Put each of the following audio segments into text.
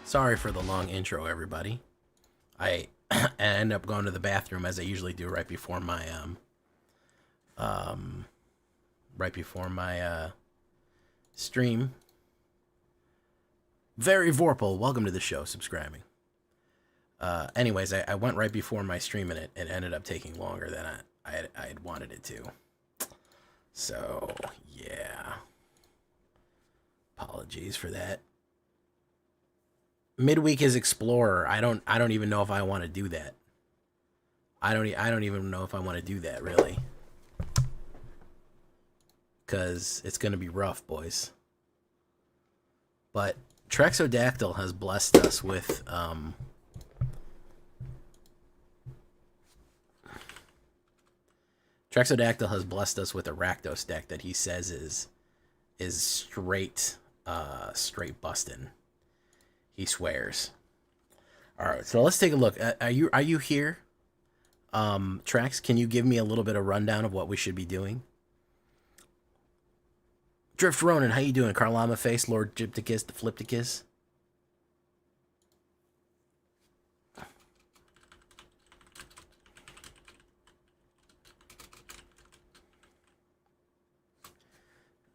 Sorry for the long intro, everybody. I end up going to the bathroom as I usually do right before my stream. Very Vorpal, welcome to the show, subscribing. Anyways, I went right before my stream and it ended up taking longer than I had wanted it to. So, yeah. Apologies for that. Midweek is Explorer. I don't even know if I want to do that. I don't even know if I want to do that, really. Cause it's gonna be rough, boys. But Trexodactyl has blessed us with Trexodactyl has blessed us with a Rakdos deck that he says is straight bustin'. He swears. All right, so let's take a look. Are you here? Trax, can you give me a little bit of rundown of what we should be doing? Drift Ronin, how you doing? Carlama Face, Lord Gypticus, the Flipticus. All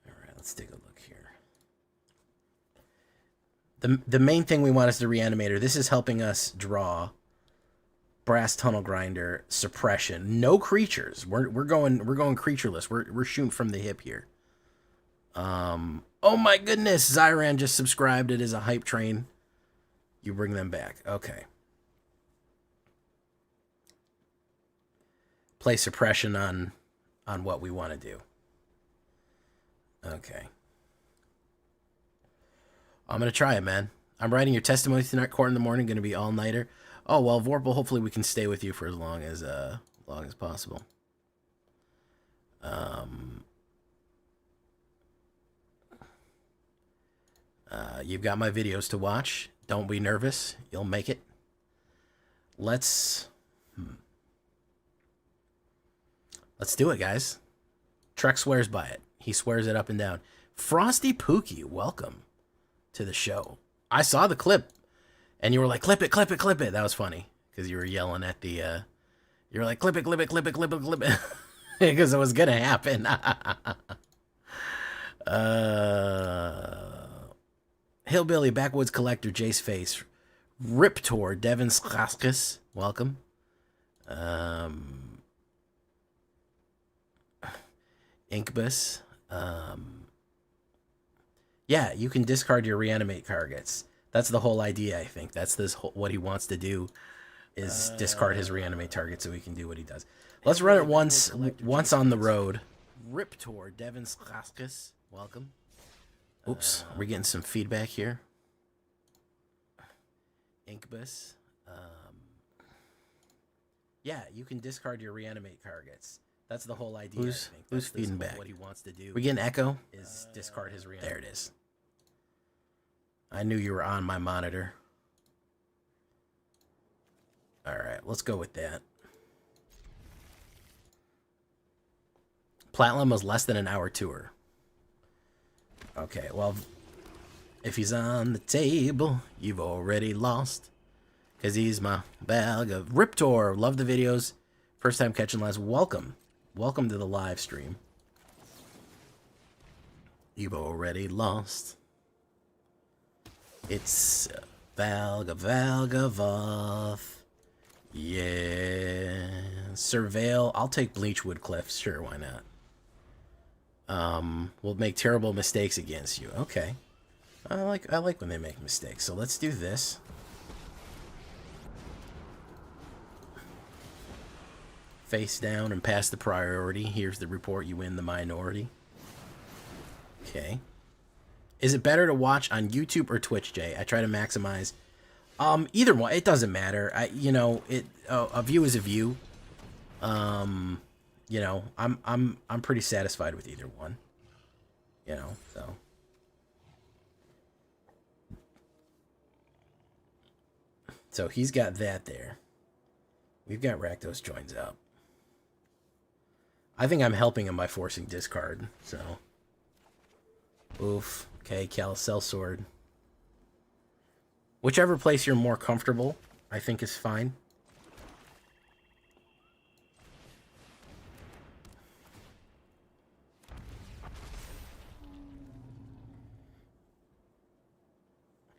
right, let's take a look here. The main thing we want is the Reanimator. This is helping us draw Brass Tunnel Grinder, Suppression. No creatures. We're going creatureless. We're shooting from the hip here. Oh my goodness, Zyran just subscribed. It is a hype train. You bring them back. Okay. Play suppression on what we want to do. Okay. I'm going to try it, man. I'm writing your testimony tonight, court in the morning, going to be all-nighter. Oh, well, Vorpal, hopefully we can stay with you for as long as possible. You've got my videos to watch. Don't be nervous. You'll make it. Let's do it, guys. Trek swears by it. He swears it up and down. Frosty Pookie, welcome to the show. I saw the clip, and you were like, clip it, clip it, clip it. That was funny, because you were yelling at the, you were like, clip it, clip it, clip it, clip it, clip it. Because it was going to happen. Hillbilly, Backwoods Collector, Jace Face, Riptor, Devin Skaskus, welcome. Inkbus. Yeah, you can discard your reanimate targets. That's the whole idea, I think. That's what he wants to do, is discard his reanimate target so he can do what he does. Let's run it once on the road. Riptor, Devin Skaskus, welcome. Oops, we're getting some feedback here. Inkbus. Yeah, you can discard your reanimate targets. That's the whole idea. Who's feeding back? What he wants to do. We get an echo? Is discard his reanimate. There it is. I knew you were on my monitor. All right, let's go with that. Platinum was less than an hour tour. Okay, well, if he's on the table, you've already lost. Because he's my bag of Riptor. Love the videos. First time catching last. Welcome. Welcome to the live stream. You've already lost. It's Valgavoth. Yeah. Surveil. I'll take Bleachwood Cliffs. Sure, why not? Will make terrible mistakes against you. Okay. I like when they make mistakes. So let's do this. Face down and pass the priority. Here's the report. You win the minority. Okay. Is it better to watch on YouTube or Twitch, Jay? I try to maximize. Either one. It doesn't matter. A view is a view. I'm pretty satisfied with either one. So. So he's got that there. We've got Rakdos joins up. I think I'm helping him by forcing discard, so. Oof. Okay, Calicel Sword. Whichever place you're more comfortable, I think is fine.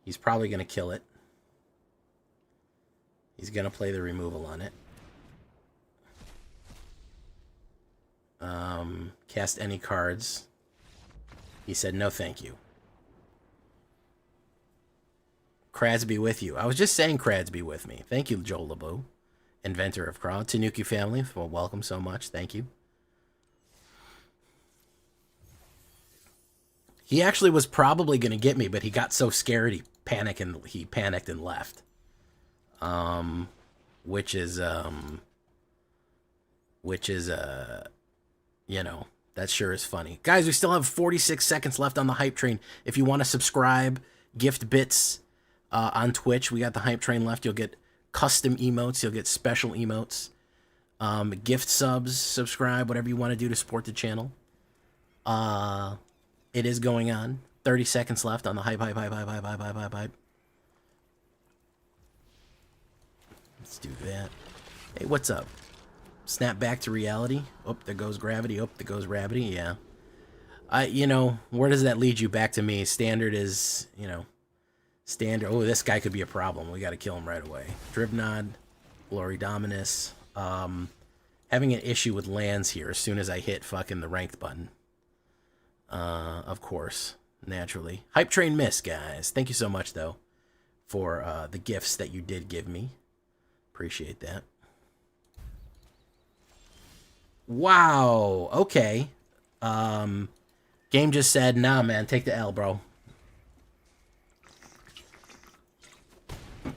He's probably going to kill it. He's going to play the removal on it. Cast any cards. He said, no, thank you. Krads be with you. I was just saying Krads be with me. Thank you, Joel LeBeau, inventor of Crowd. Tanuki family, well, welcome so much. Thank you. He actually was probably going to get me, but he got so scared he panicked and left. Which is you know, that sure is funny. Guys, we still have 46 seconds left on the hype train. If you want to subscribe, gift bits on Twitch, we got the hype train left. You'll get custom emotes. You'll get special emotes. Gift subs, subscribe, whatever you want to do to support the channel. It is going on. 30 seconds left on the hype. Let's do that. Hey, what's up? Snap back to reality. Oh, there goes gravity. Oh, there goes gravity. Yeah. You know, where does that lead you? Back to me. Standard is, you know, standard. Oh, this guy could be a problem. We got to kill him right away. Dribnod, Glory Dominus. Having an issue with lands here as soon as I hit fucking the ranked button. Of course, naturally. Hype train miss, guys. Thank you so much, though, for the gifts that you did give me. Appreciate that. Wow. Okay. Game just said, nah, man, take the L, bro.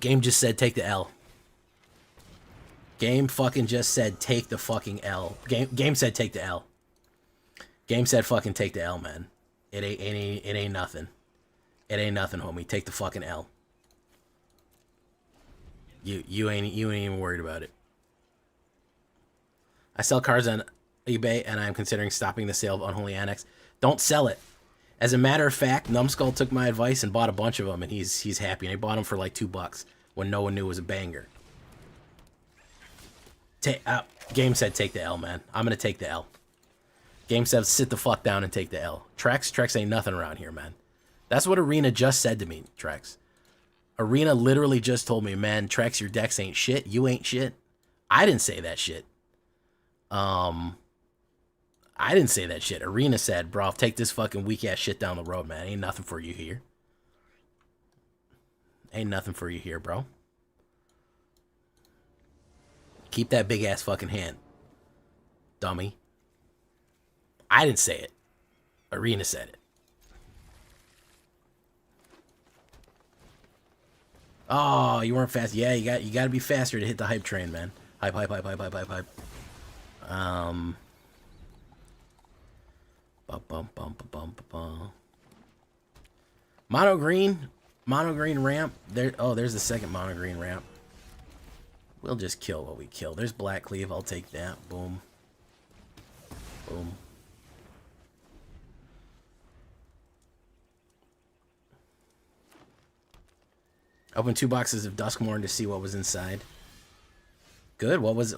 Game just said, take the L. Game fucking just said, take the fucking L. Game said, take the L. Game said, fucking take the L, man. It ain't nothing. It ain't nothing, homie. Take the fucking L. You ain't even worried about it. I sell cards on eBay, and I'm considering stopping the sale of Unholy Annex. Don't sell it. As a matter of fact, Numbskull took my advice and bought a bunch of them, and he's happy. And he bought them for like $2 when no one knew it was a banger. Game said take the L, man. I'm gonna take the L. Game said sit the fuck down and take the L. Trex ain't nothing around here, man. That's what Arena just said to me, Trex. Arena literally just told me, man, Trex, your decks ain't shit. You ain't shit. I didn't say that shit. I didn't say that shit. Arena said, bro, take this fucking weak ass shit down the road, man. Ain't nothing for you here. Ain't nothing for you here, bro. Keep that big ass fucking hand, dummy. I didn't say it. Arena said it. Oh, you weren't fast. Yeah, you got to be faster to hit the hype train, man. Hype. Mono green ramp. There. Oh, there's the second mono green ramp. We'll just kill what we kill. There's Black Cleave. I'll take that. Boom. Boom. Opened 2 boxes of Duskmourn to see what was inside. Good. What was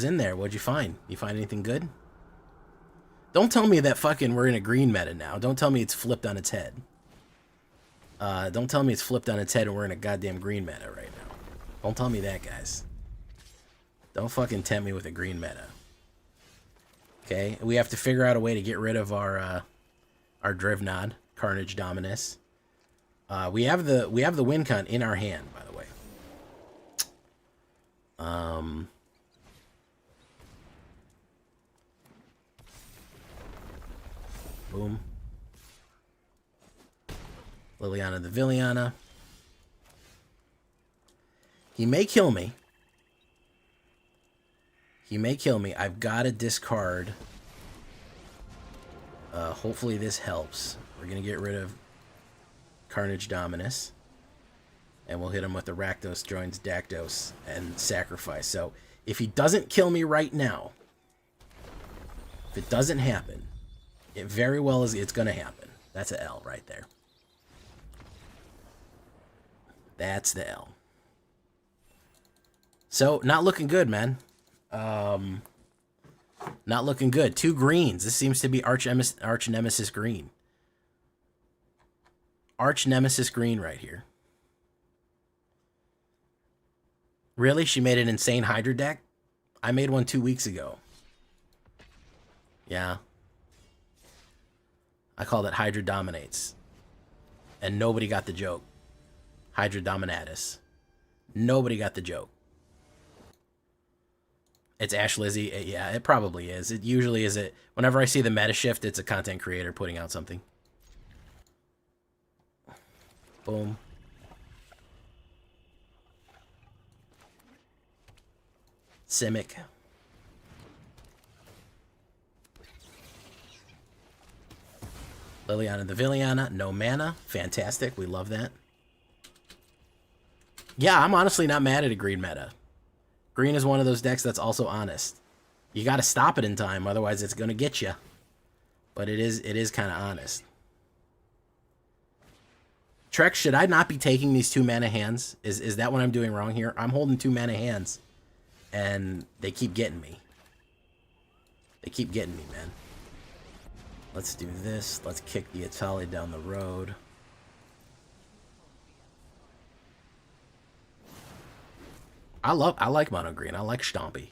in there? What'd you find? You find anything good? Don't tell me that fucking we're in a green meta now. Don't tell me it's flipped on its head. Don't tell me it's flipped on its head and we're in a goddamn green meta right now. Don't tell me that, guys. Don't fucking tempt me with a green meta. Okay, we have to figure out a way to get rid of our Drivnod, Carnage Dominus. We have the win con in our hand, by the way. Boom. Liliana the Villiana. He may kill me. He may kill me. I've got to discard. Hopefully this helps. We're going to get rid of Carnage Dominus. And we'll hit him with the Rakdos joins Dakdos and sacrifice. So if he doesn't kill me right now, if it doesn't happen, it very well is it's going to happen. That's an L right there. That's the L. So, not looking good, man. Not looking good. 2 greens. This seems to be Arch Nemesis green. Arch Nemesis green right here. Really? She made an insane Hydra deck? I made one 2 weeks ago. Yeah. I called it Hydra Dominates. And nobody got the joke. Hydra Dominatus. Nobody got the joke. It's Ash Lizzie. Yeah, it probably is. It usually is. Whenever I see the meta shift, it's a content creator putting out something. Boom. Simic. Liliana the Villainy. No mana. Fantastic. We love that. Yeah, I'm honestly not mad at a green meta. Green is one of those decks that's also honest. You got to stop it in time, otherwise it's going to get you. But it is kind of honest. Trek, should I not be taking these 2 mana hands? Is that what I'm doing wrong here? I'm holding 2 mana hands, and they keep getting me. They keep getting me, man. Let's do this. Let's kick the Atali down the road. I like mono green. I like Stompy.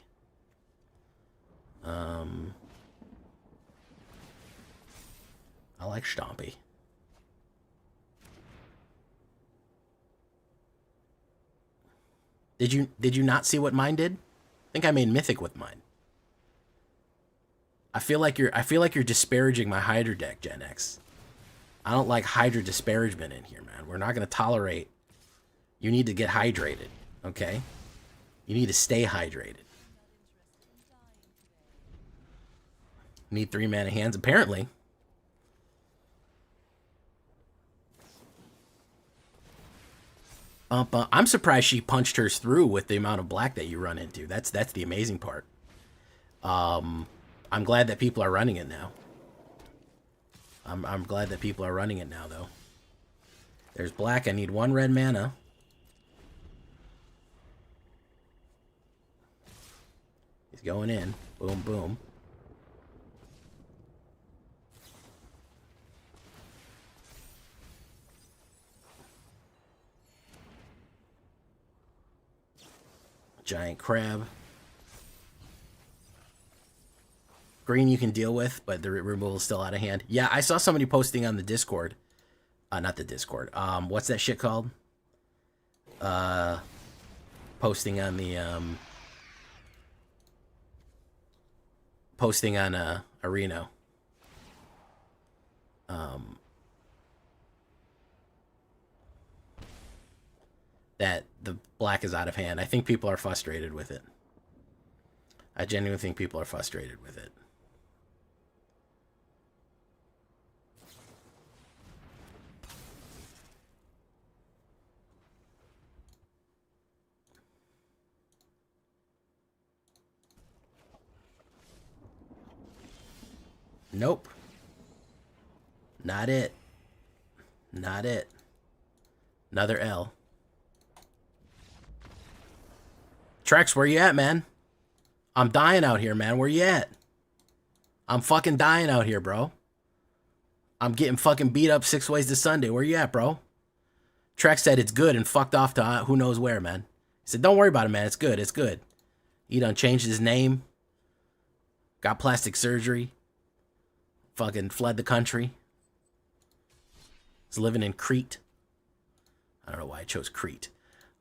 I like Stompy. Did you not see what mine did? I think I made Mythic with mine. I feel like you're disparaging my Hydra deck, Gen X. I don't like Hydra disparagement in here, man. We're not gonna tolerate. You need to get hydrated, okay? You need to stay hydrated. Need 3 mana hands, apparently. I'm surprised she punched hers through with the amount of black that you run into. That's the amazing part. I'm glad that people are running it now. I'm glad that people are running it now, though. There's black. I need 1 red mana. He's going in. Boom, boom. Giant crab. Green you can deal with, but the removal is still out of hand. Yeah, I saw somebody posting on the Discord. Not the Discord. What's that shit called? Posting on the posting on Areno. That the black is out of hand. I think people are frustrated with it. I genuinely think people are frustrated with it. Nope. Not it. Not it. Another L. Trex, where you at, man? I'm dying out here, man. Where you at? I'm fucking dying out here, bro. I'm getting fucking beat up 6 ways to Sunday. Where you at, bro? Trex said it's good and fucked off to who knows where, man. He said, don't worry about it, man. It's good. It's good. He done changed his name. Got plastic surgery. Fucking fled the country. He's living in Crete. I don't know why I chose Crete.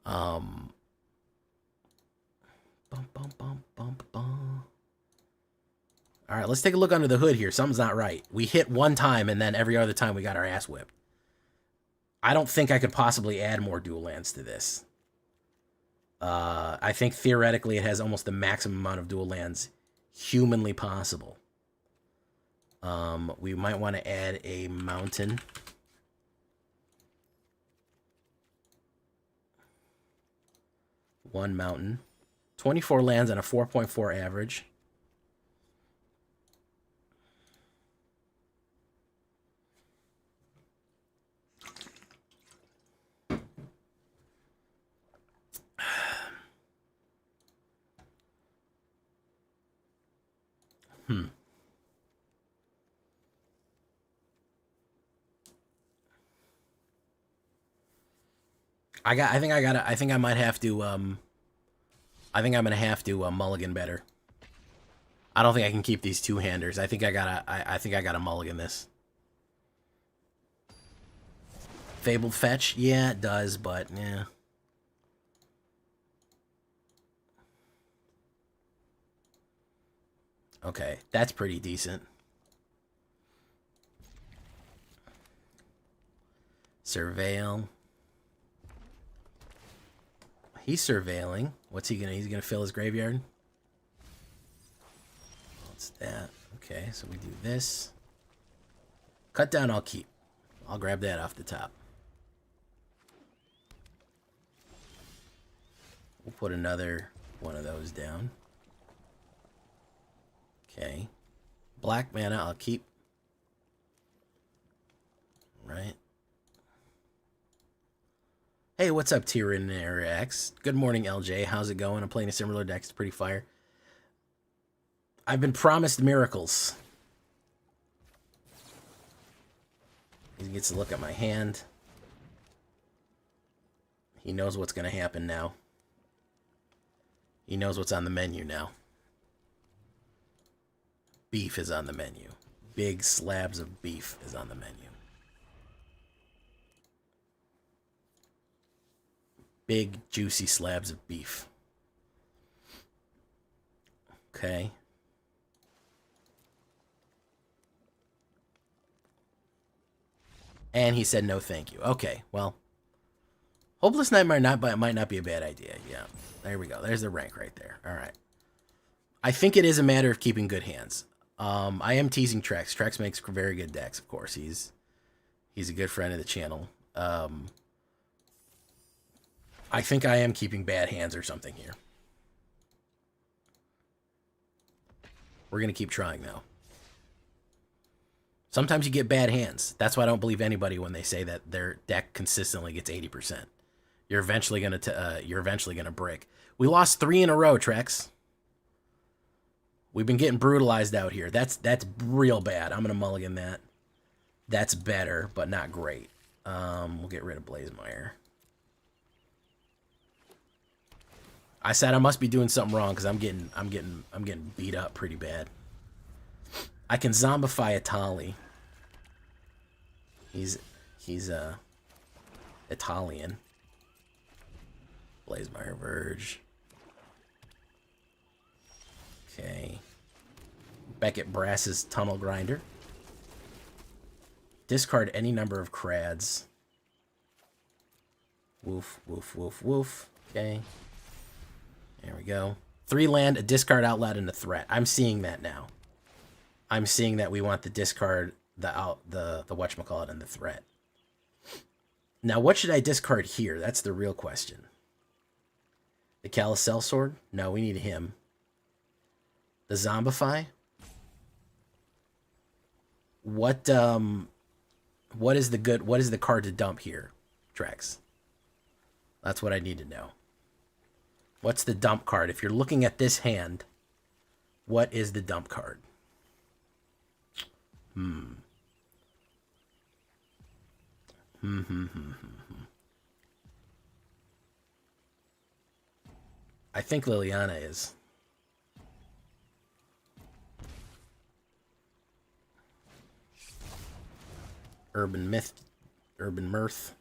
Bum, bum, bum, bum, bum. All right, let's take a look under the hood here. Something's not right. We hit 1 time, and then every other time we got our ass whipped. I don't think I could possibly add more dual lands to this. I think theoretically it has almost the maximum amount of dual lands humanly possible. We might want to add a mountain. One mountain. 24 lands on a 4.4 average. I think I might have to, I think I'm gonna have to mulligan better. I don't think I can keep these two-handers. I think I gotta mulligan this. Fabled Fetch? Yeah, it does, but, yeah. Okay, that's pretty decent. Surveil. He's surveilling. What's he gonna? He's gonna fill his graveyard. What's that? Okay, so we do this. Cut down, I'll keep. I'll grab that off the top. We'll put another one of those down. Okay. Black mana, I'll keep. Right. Hey, what's up, Tyranner X? Good morning, LJ. How's it going? I'm playing a similar deck. It's pretty fire. I've been promised miracles. He gets to look at my hand. He knows what's going to happen now. He knows what's on the menu now. Beef is on the menu. Big slabs of beef is on the menu. Big, juicy slabs of beef. Okay. And he said no thank you. Okay, well. Hopeless Nightmare might not be a bad idea. Yeah, there we go. There's the rank right there. All right. I think it is a matter of keeping good hands. I am teasing Trex. Trex makes very good decks, of course. He's a good friend of the channel. I think I am keeping bad hands or something here. We're going to keep trying, though. Sometimes you get bad hands. That's why I don't believe anybody when they say that their deck consistently gets 80%. You're eventually going to break. We lost 3 in a row, Trex. We've been getting brutalized out here. That's real bad. I'm going to mulligan that. That's better, but not great. We'll get rid of Blazemire. I said I must be doing something wrong because I'm getting beat up pretty bad. I can zombify Atali. He's Italian. Blazemire Verge. Okay. Beckett Brass's Tunnel Grinder. Discard any number of crads. Woof, woof, woof, woof. Okay. There we go. 3 land, a discard outlet, and a threat. I'm seeing that now. I'm seeing that we want the discard, the whatchamacallit, and the threat. Now, what should I discard here? That's the real question. The Calicel Sword? No, we need him. The Zombify? What is the card to dump here, Trex? That's what I need to know. What's the dump card? If you're looking at this hand, what is the dump card? I think Liliana is. Urban Mirth.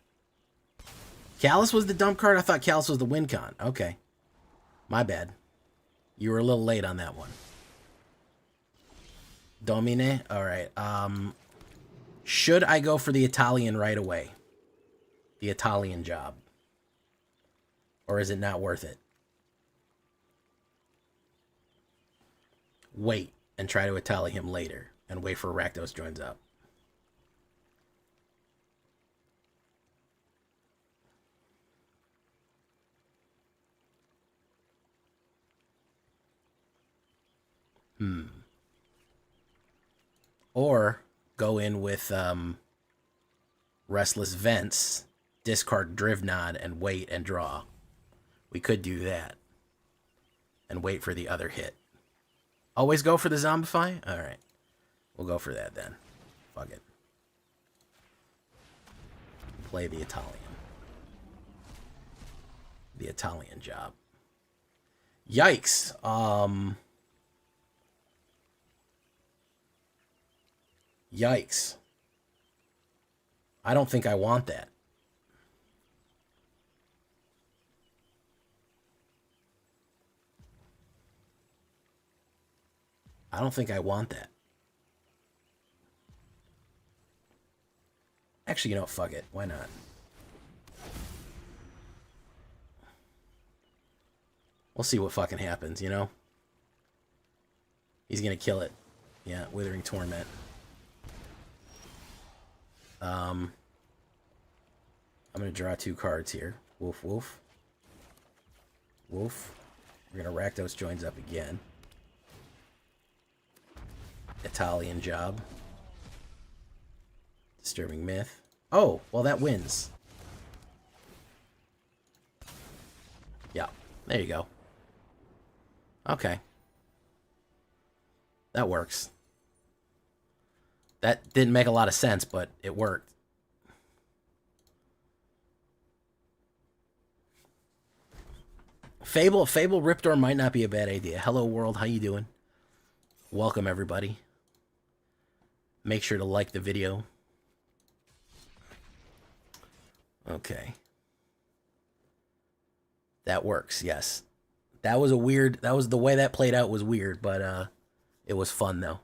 Callus was the dump card? I thought Callus was the win con. Okay. My bad. You were a little late on that one. Domine? Alright. Should I go for the Italian right away? The Italian job? Or is it not worth it? Wait and try to Itali him later and wait for Rakdos joins up. Or go in with Restless Vents, discard Drivnod, and wait and draw. We could do that. And wait for the other hit. Always go for the Zombify? Alright. We'll go for that then. Fuck it. Play the Italian. The Italian job. Yikes. Yikes. I don't think I want that. I don't think I want that. Actually, you know, fuck it. Why not? We'll see what fucking happens, you know? He's gonna kill it. Yeah, Withering Torment. I'm gonna draw 2 cards here. Woof, woof. Woof. We're gonna Rakdos joins up again. Italian job. Disturbing Myth. Oh, well that wins. Yeah, there you go. Okay. That works. That didn't make a lot of sense, but it worked. Fable Riptor might not be a bad idea. Hello world, how you doing? Welcome everybody. Make sure to like the video. Okay. That works, yes. That was a weird, that was the way that played out was weird, but it was fun though.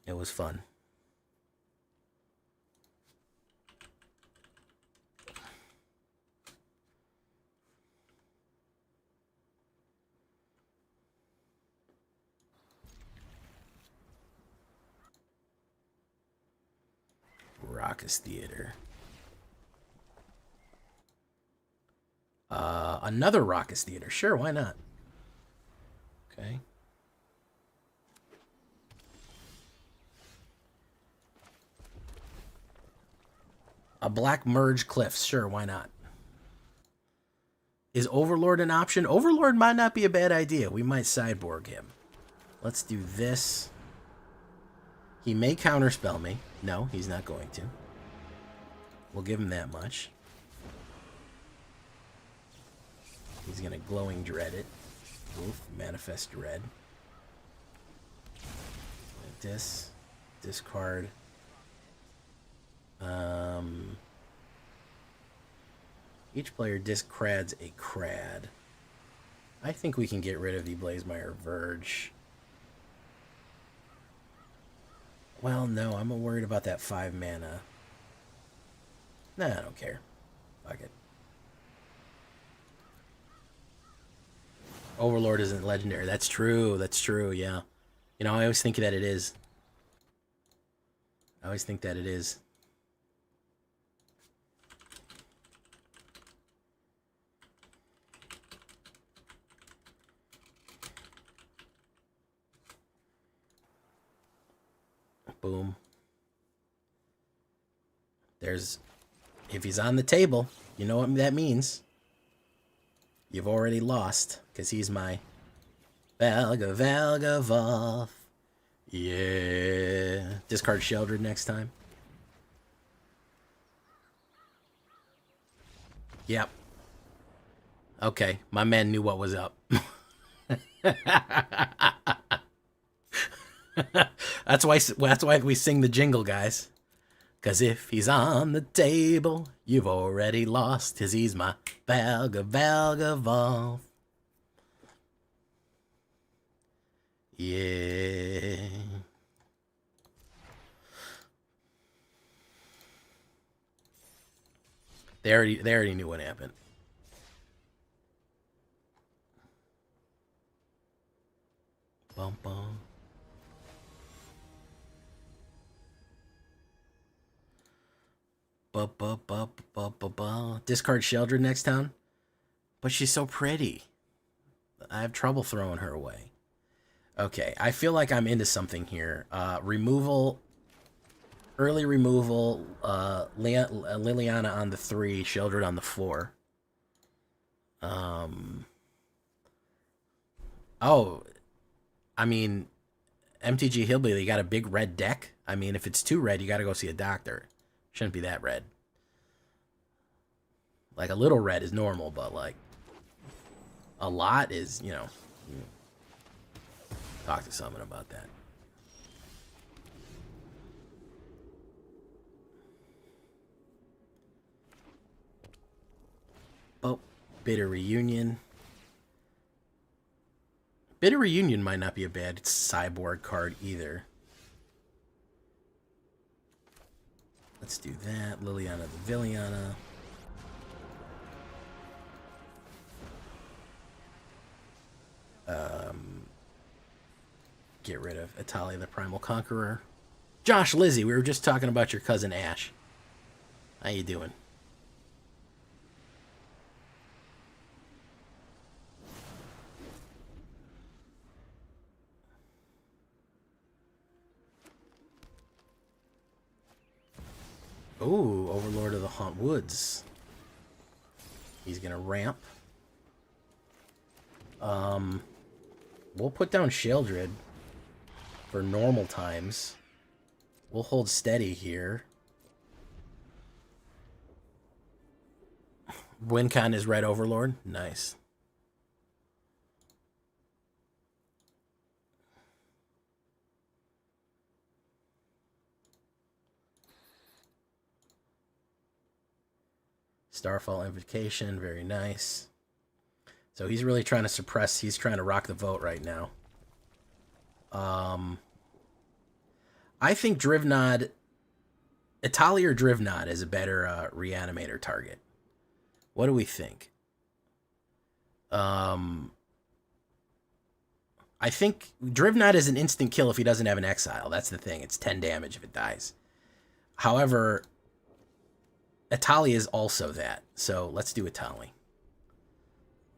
It was fun. Raucous Theater. Another Raucous Theater. Sure, why not? Okay. A Black Merge Cliffs. Sure, why not? Is Overlord an option? Overlord might not be a bad idea. We might sideboard him. Let's do this. He may counterspell me. No, he's not going to. We'll give him that much. He's going to Glowing Dread it. Oof, Manifest Dread. Like this. Discard. Each player discrads a crad. I think we can get rid of the Blazemire Verge. Well, no, I'm worried about that 5 mana. Nah, I don't care. Fuck it. Overlord isn't legendary. That's true. That's true, yeah. You know, I always think that it is. I always think that it is. Boom. There's... If he's on the table, you know what that means. You've already lost, because he's my Valgavoth. Yeah. Discard Sheldred next time. Yep. Okay, my man knew what was up. That's why we sing the jingle, guys. Cause if he's on the table, you've already lost, cause he's my Valgavoth. Yeah. They already knew what happened. Bum bum. Discard Sheldred next turn. But she's so pretty. I have trouble throwing her away. Okay, I feel like I'm into something here. Removal. Early removal. Liliana on the 3. Sheldred on the 4. Oh, I mean, MTG Hillbilly, you got a big red deck. I mean, if it's too red, you got to go see a doctor. Shouldn't be that red. Like, a little red is normal, but, like, a lot is, you know, talk to someone about that. Oh, Bitter Reunion. Bitter Reunion might not be a bad cyborg card either. Let's do that. Liliana the Villiana. Get rid of Italia the Primal Conqueror. Josh Lizzie, we were just talking about your cousin Ash. How you doing? Ooh, Overlord of the Haunt Woods. He's gonna ramp. We'll put down Sheldred for normal times. We'll hold steady here. WinCon is Red Overlord. Nice. Starfall Invocation. Very nice. So he's really trying to suppress. He's trying to rock the vote right now. I think Drivnod, Italia or Drivnod is a better reanimator target. What do we think? I think Drivnod is an instant kill if he doesn't have an exile. That's the thing. It's 10 damage if it dies. However, Italia is also that. So let's do Italia.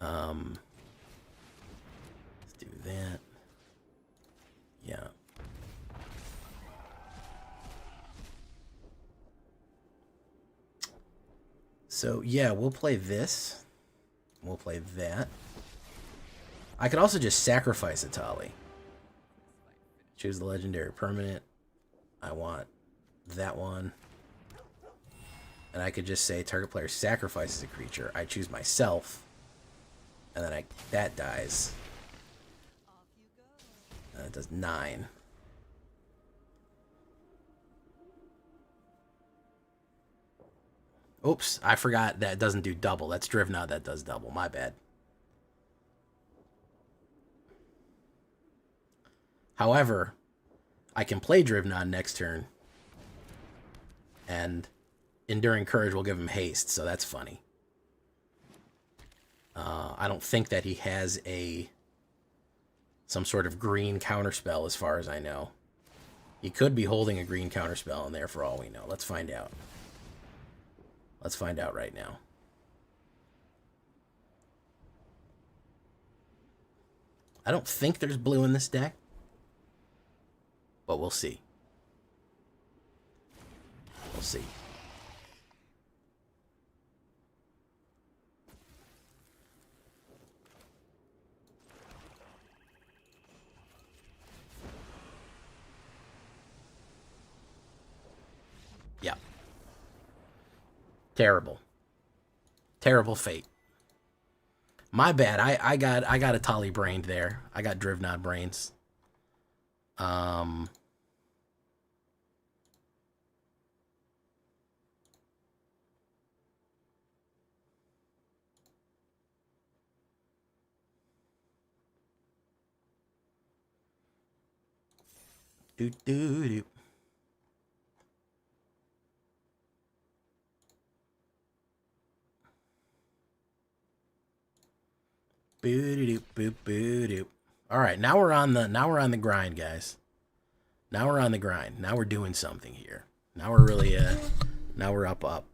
Let's do that. Yeah. So, yeah, we'll play this. We'll play that. I could also just sacrifice Italia. Choose the legendary permanent. I want that one. And I could just say target player sacrifices a creature. I choose myself. And then that dies. It does 9. Oops, I forgot that doesn't do double. That's Drivnod that does double. My bad. However, I can play Drivnod next turn. And Enduring Courage will give him haste, so that's funny. I don't think that he has some sort of green counterspell as far as I know. He could be holding a green counterspell in there for all we know. Let's find out. Let's find out right now. I don't think there's blue in this deck, but we'll see. We'll see. Yeah. Terrible. Terrible fate. My bad. I got a Tali brained there. I got Drivnod brains. Do do do. All right, now we're on the grind, guys. Now we're on the grind. Now we're doing something here. Now we're really now we're up.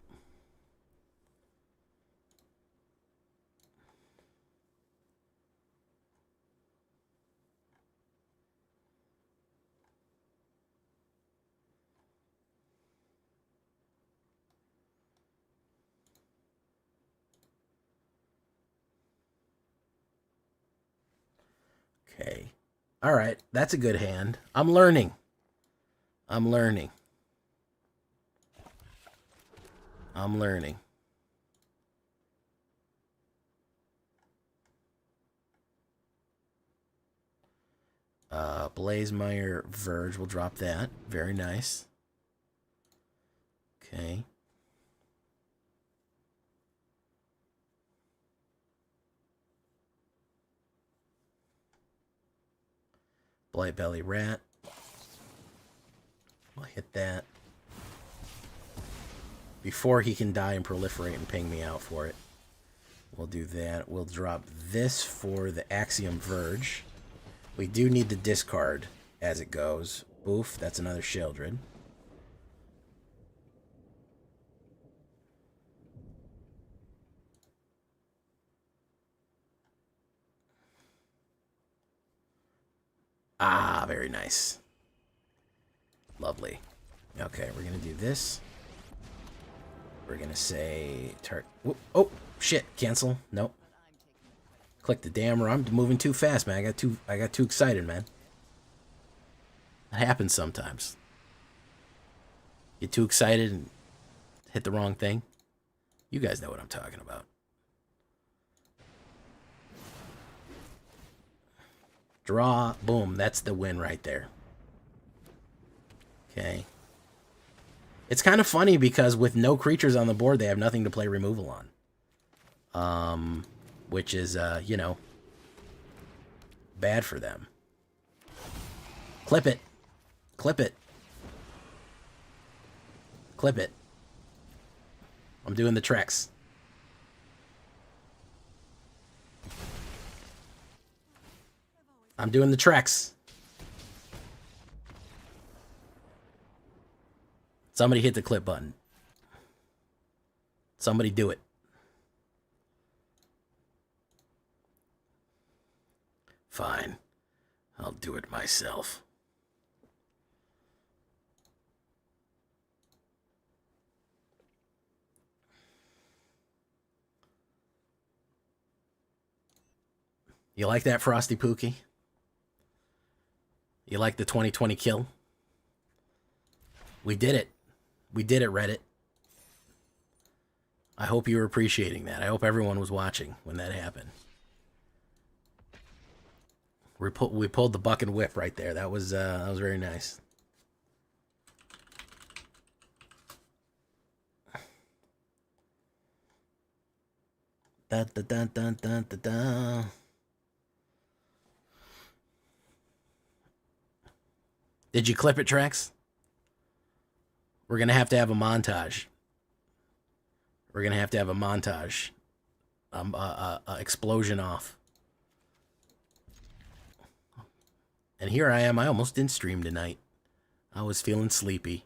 All right, that's a good hand. I'm learning. I'm learning. I'm learning. Blazemeyer Verge, we'll drop that. Very nice. Okay. Blight Belly Rat. We'll hit that. Before he can die and proliferate and ping me out for it. We'll do that. We'll drop this for the Axiom Verge. We do need the discard as it goes. Boof, that's another Sheoldred. Ah, very nice. Lovely. Okay, we're going to do this. We're going to say... Oh, shit. Cancel. Nope. Click the damn... I'm moving too fast, man. I got too excited, man. It happens sometimes. Get too excited and hit the wrong thing. You guys know what I'm talking about. Draw. Boom. That's the win right there. Okay. It's kind of funny because with no creatures on the board, they have nothing to play removal on. Which is, you know, bad for them. Clip it. Clip it. Clip it. I'm doing the treks. I'm doing the treks. Somebody hit the clip button. Somebody do it. Fine. I'll do it myself. You like that, Frosty Pookie? You like the 2020 kill? We did it. We did it, Reddit. I hope you were appreciating that. I hope everyone was watching when that happened. We pulled the buck and whip right there. That was very nice. Da da da da da da da. Did you clip it, Trex? We're gonna have to have a montage. We're gonna have to have a montage. Explosion off. And here I am. I almost didn't stream tonight. I was feeling sleepy.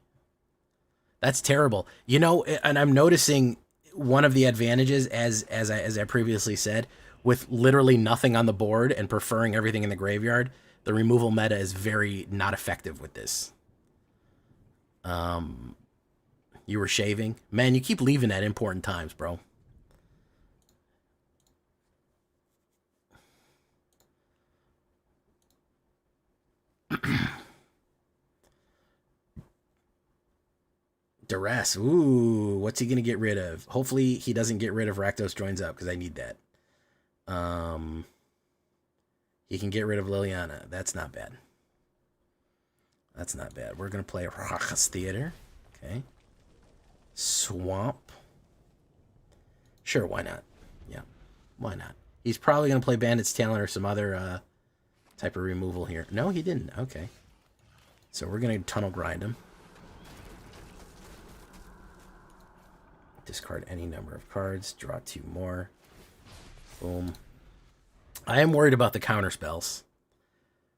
That's terrible. You know, and I'm noticing one of the advantages, as I previously said, with literally nothing on the board and preferring everything in the graveyard, the removal meta is very not effective with this. You were shaving? Man, you keep leaving at important times, bro. Duress. Ooh, what's he going to get rid of? Hopefully he doesn't get rid of Rakdos Joins Up, because I need that. He can get rid of Liliana. That's not bad. That's not bad. We're going to play Rachas Theater. Okay. Swamp. Sure, why not? Yeah, why not? He's probably going to play Bandit's Talent or some other type of removal here. No, he didn't. Okay. So we're going to tunnel grind him. Discard any number of cards. Draw 2 more. Boom. I am worried about the counter spells.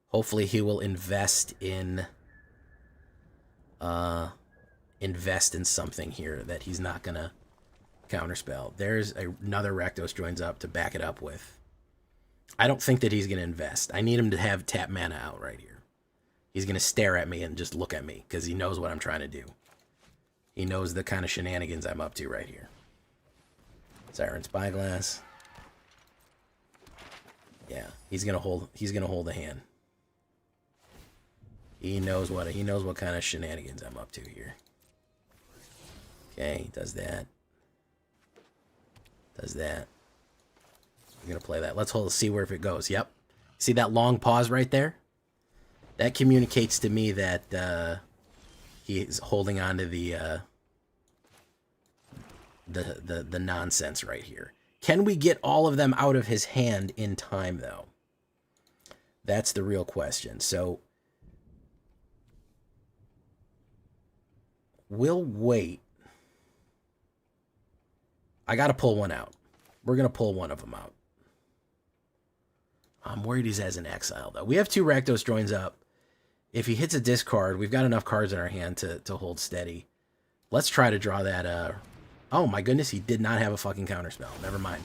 Hopefully he will invest in something here that he's not gonna counterspell. There's another Rakdos Joins Up to back it up with. I don't think that he's gonna invest. I need him to have tap mana out right here. He's gonna stare at me and just look at me because he knows what I'm trying to do. He knows the kind of shenanigans I'm up to right here. Siren Spyglass. Yeah, he's gonna hold the hand. He knows what kind of shenanigans I'm up to here. Okay, does that. Does that. I'm gonna play that. Let's see where if it goes. Yep. See that long pause right there? That communicates to me that he is holding on to the nonsense right here. Can we get all of them out of his hand in time, though? That's the real question. So we'll wait. I got to pull one out. We're going to pull one of them out. I'm worried he's as an exile, though. We have 2 Rakdos joins up. If he hits a discard, we've got enough cards in our hand to hold steady. Let's try to draw that. Oh, my goodness, he did not have a fucking counterspell. Never mind.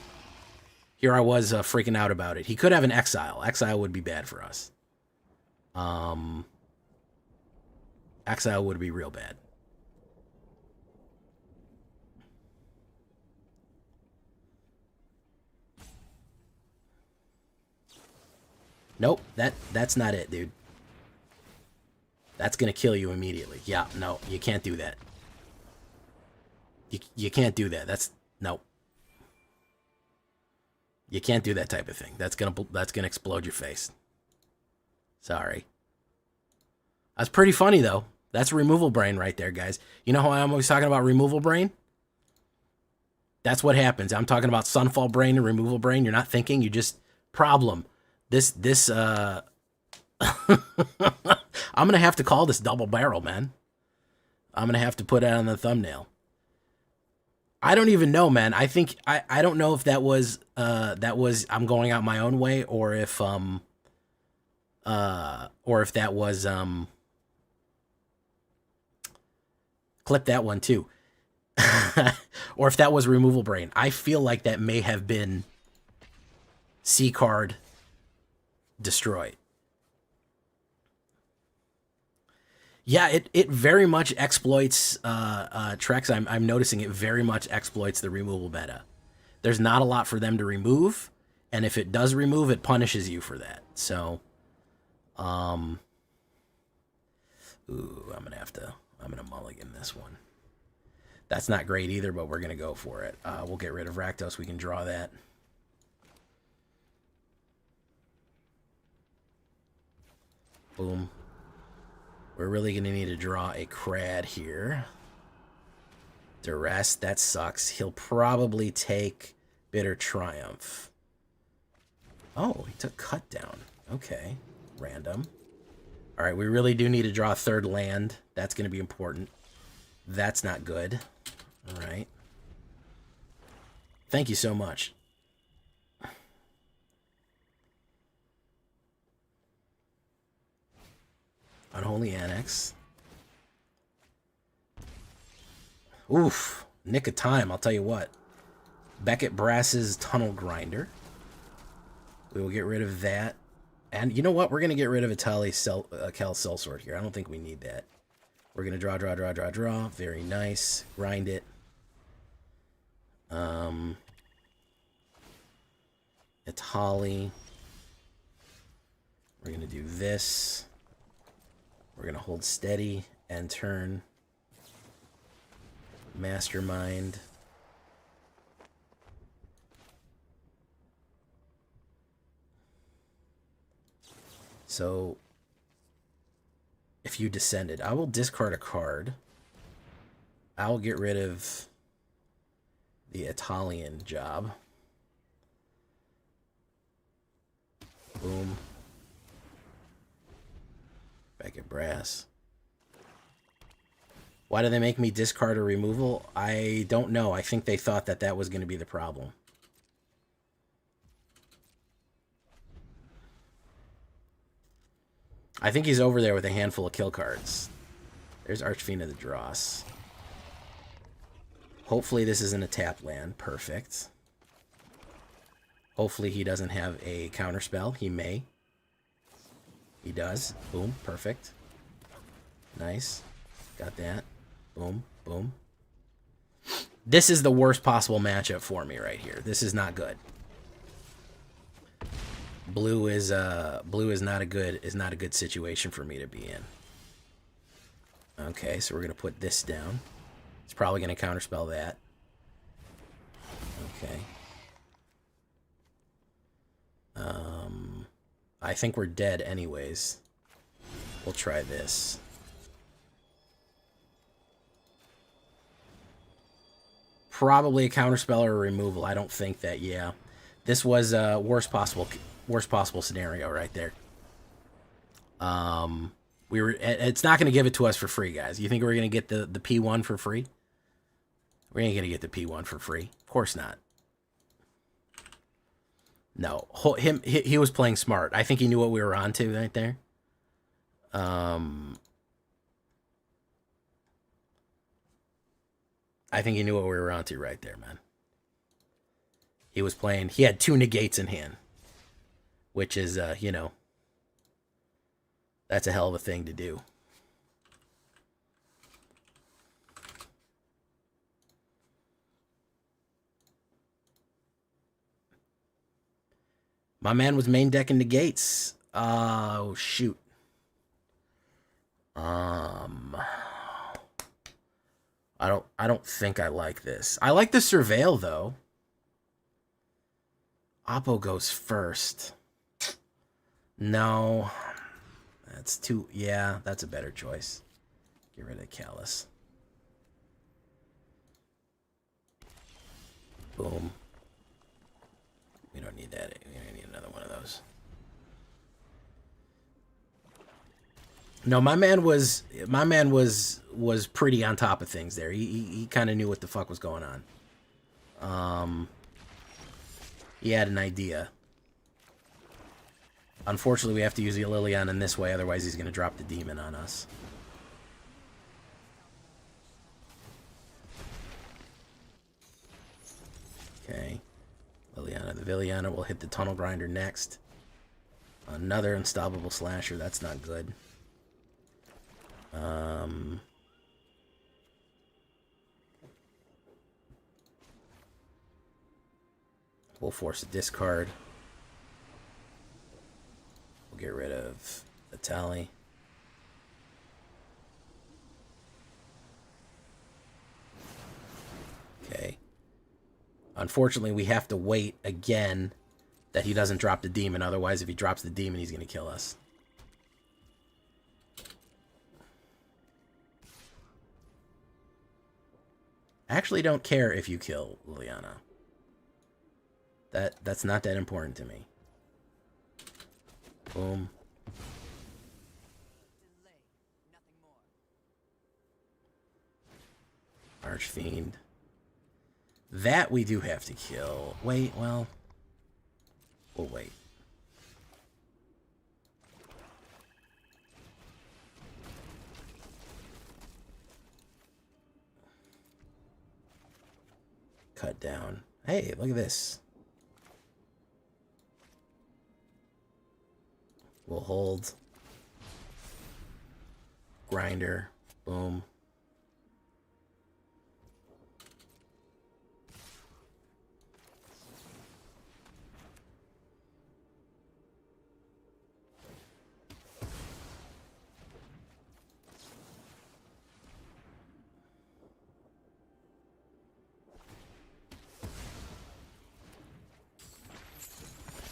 Here I was freaking out about it. He could have an exile. Exile would be bad for us. Exile would be real bad. Nope, that's not it, dude. That's gonna kill you immediately. Yeah, no, you can't do that. You can't do that. Nope. You can't do that type of thing. That's gonna explode your face. Sorry. That's pretty funny though. That's removal brain right there, guys. You know how I'm always talking about removal brain? That's what happens. I'm talking about sunfall brain and removal brain. You're not thinking. You just problem. I'm gonna have to call this double barrel, man. I'm gonna have to put it on the thumbnail. I don't even know, man. I think I don't know if that was I'm going out my own way, or if that was clip that one too. Or if that was removal brain. I feel like that may have been C card destroyed. Yeah, it very much exploits Trex. I'm noticing it very much exploits the removal meta. There's not a lot for them to remove, and if it does remove, it punishes you for that. So, ooh, I'm gonna mulligan this one. That's not great either, but we're gonna go for it. We'll get rid of Rakdos. We can draw that. Boom. We're really going to need to draw a Crad here. Duress, that sucks. He'll probably take Bitter Triumph. Oh, he took Cut Down. Okay, random. All right, we really do need to draw a 3rd land. That's going to be important. That's not good. All right. Thank you so much. Unholy Annex. Oof. Nick of time, I'll tell you what. Beckett Brass's Tunnel Grinder. We will get rid of that. And you know what? We're going to get rid of Cal Sellsword here. I don't think we need that. We're going to draw. Very nice. Grind it. Itali. We're going to do this. We're going to hold steady and turn. Mastermind. So, if you descended, I will discard a card. I'll get rid of the Italian job. Boom. Back at Brass. Why do they make me discard a removal? I don't know. I think they thought that that was going to be the problem. I think he's over there with a handful of kill cards. There's Archfiend of the Dross. Hopefully this isn't a tap land. Perfect. Hopefully he doesn't have a counterspell. He may. He does. Boom. Perfect. Nice. Got that. Boom. Boom. This is the worst possible matchup for me right here. This is not good. Blue is not a good situation for me to be in. Okay, so we're going to put this down. It's probably going to counterspell that. Okay. I think we're dead anyways. We'll try this. Probably a counterspell or a removal. I don't think that, yeah. This was a worst possible scenario right there. It's not going to give it to us for free, guys. You think we're going to get the P1 for free? We ain't going to get the P1 for free. Of course not. No, he was playing smart. I think he knew what we were on to right there. I think he knew what we were on to right there, man. He was playing. He had 2 negates in hand, which is, you know, that's a hell of a thing to do. My man was main decking negates. Oh, shoot. I don't think I like this. I like the Surveil, though. Oppo goes first. No. That's too... Yeah, that's a better choice. Get rid of Callus. Boom. We don't need that. We don't need another one of those. No, my man was pretty on top of things there. He kind of knew what the fuck was going on. He had an idea. Unfortunately, we have to use the Liliana in this way, otherwise he's going to drop the demon on us. Okay. Liliana, the Villainy will hit the Tunnel Grinder next. Another Unstoppable Slasher, that's not good. We'll force a discard. We'll get rid of the Tally. Okay. Unfortunately, we have to wait again that he doesn't drop the demon. Otherwise, if he drops the demon, he's going to kill us. I actually don't care if you kill Liliana. That's not that important to me. Boom. Archfiend. That we do have to kill. Wait, well... We'll wait. Cut down. Hey, look at this. We'll hold. Grinder. Boom.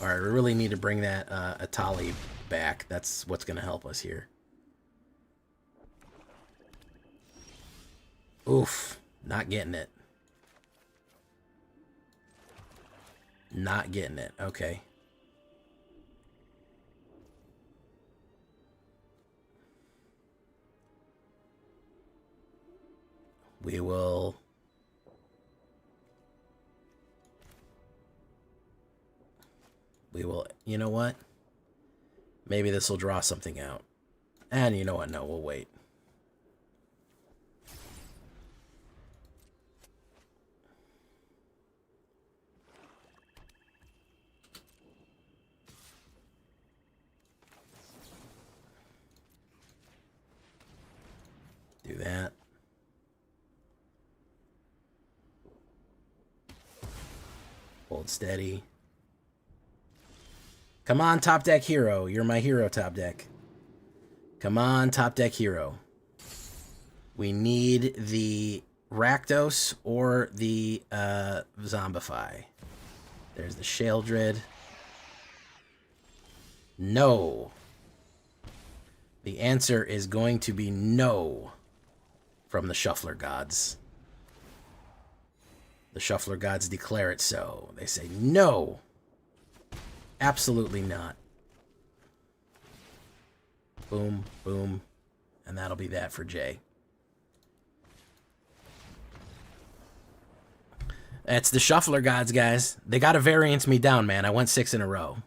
Alright, we really need to bring that Atali back. That's what's going to help us here. Oof. Not getting it. Not getting it. Okay. We will... You know what? Maybe this will draw something out. And you know what? No, we'll wait. Do that. Hold steady. Come on, top deck hero. You're my hero, top deck. Come on, top deck hero. We need the Rakdos or the Zombify. There's the Sheldred. No. The answer is going to be no from the Shuffler Gods. The Shuffler Gods declare it so. They say no. Absolutely not. Boom, boom. And that'll be that for Jay. That's the Shuffler Gods, guys. They got to variance me down, man. I went 6 in a row.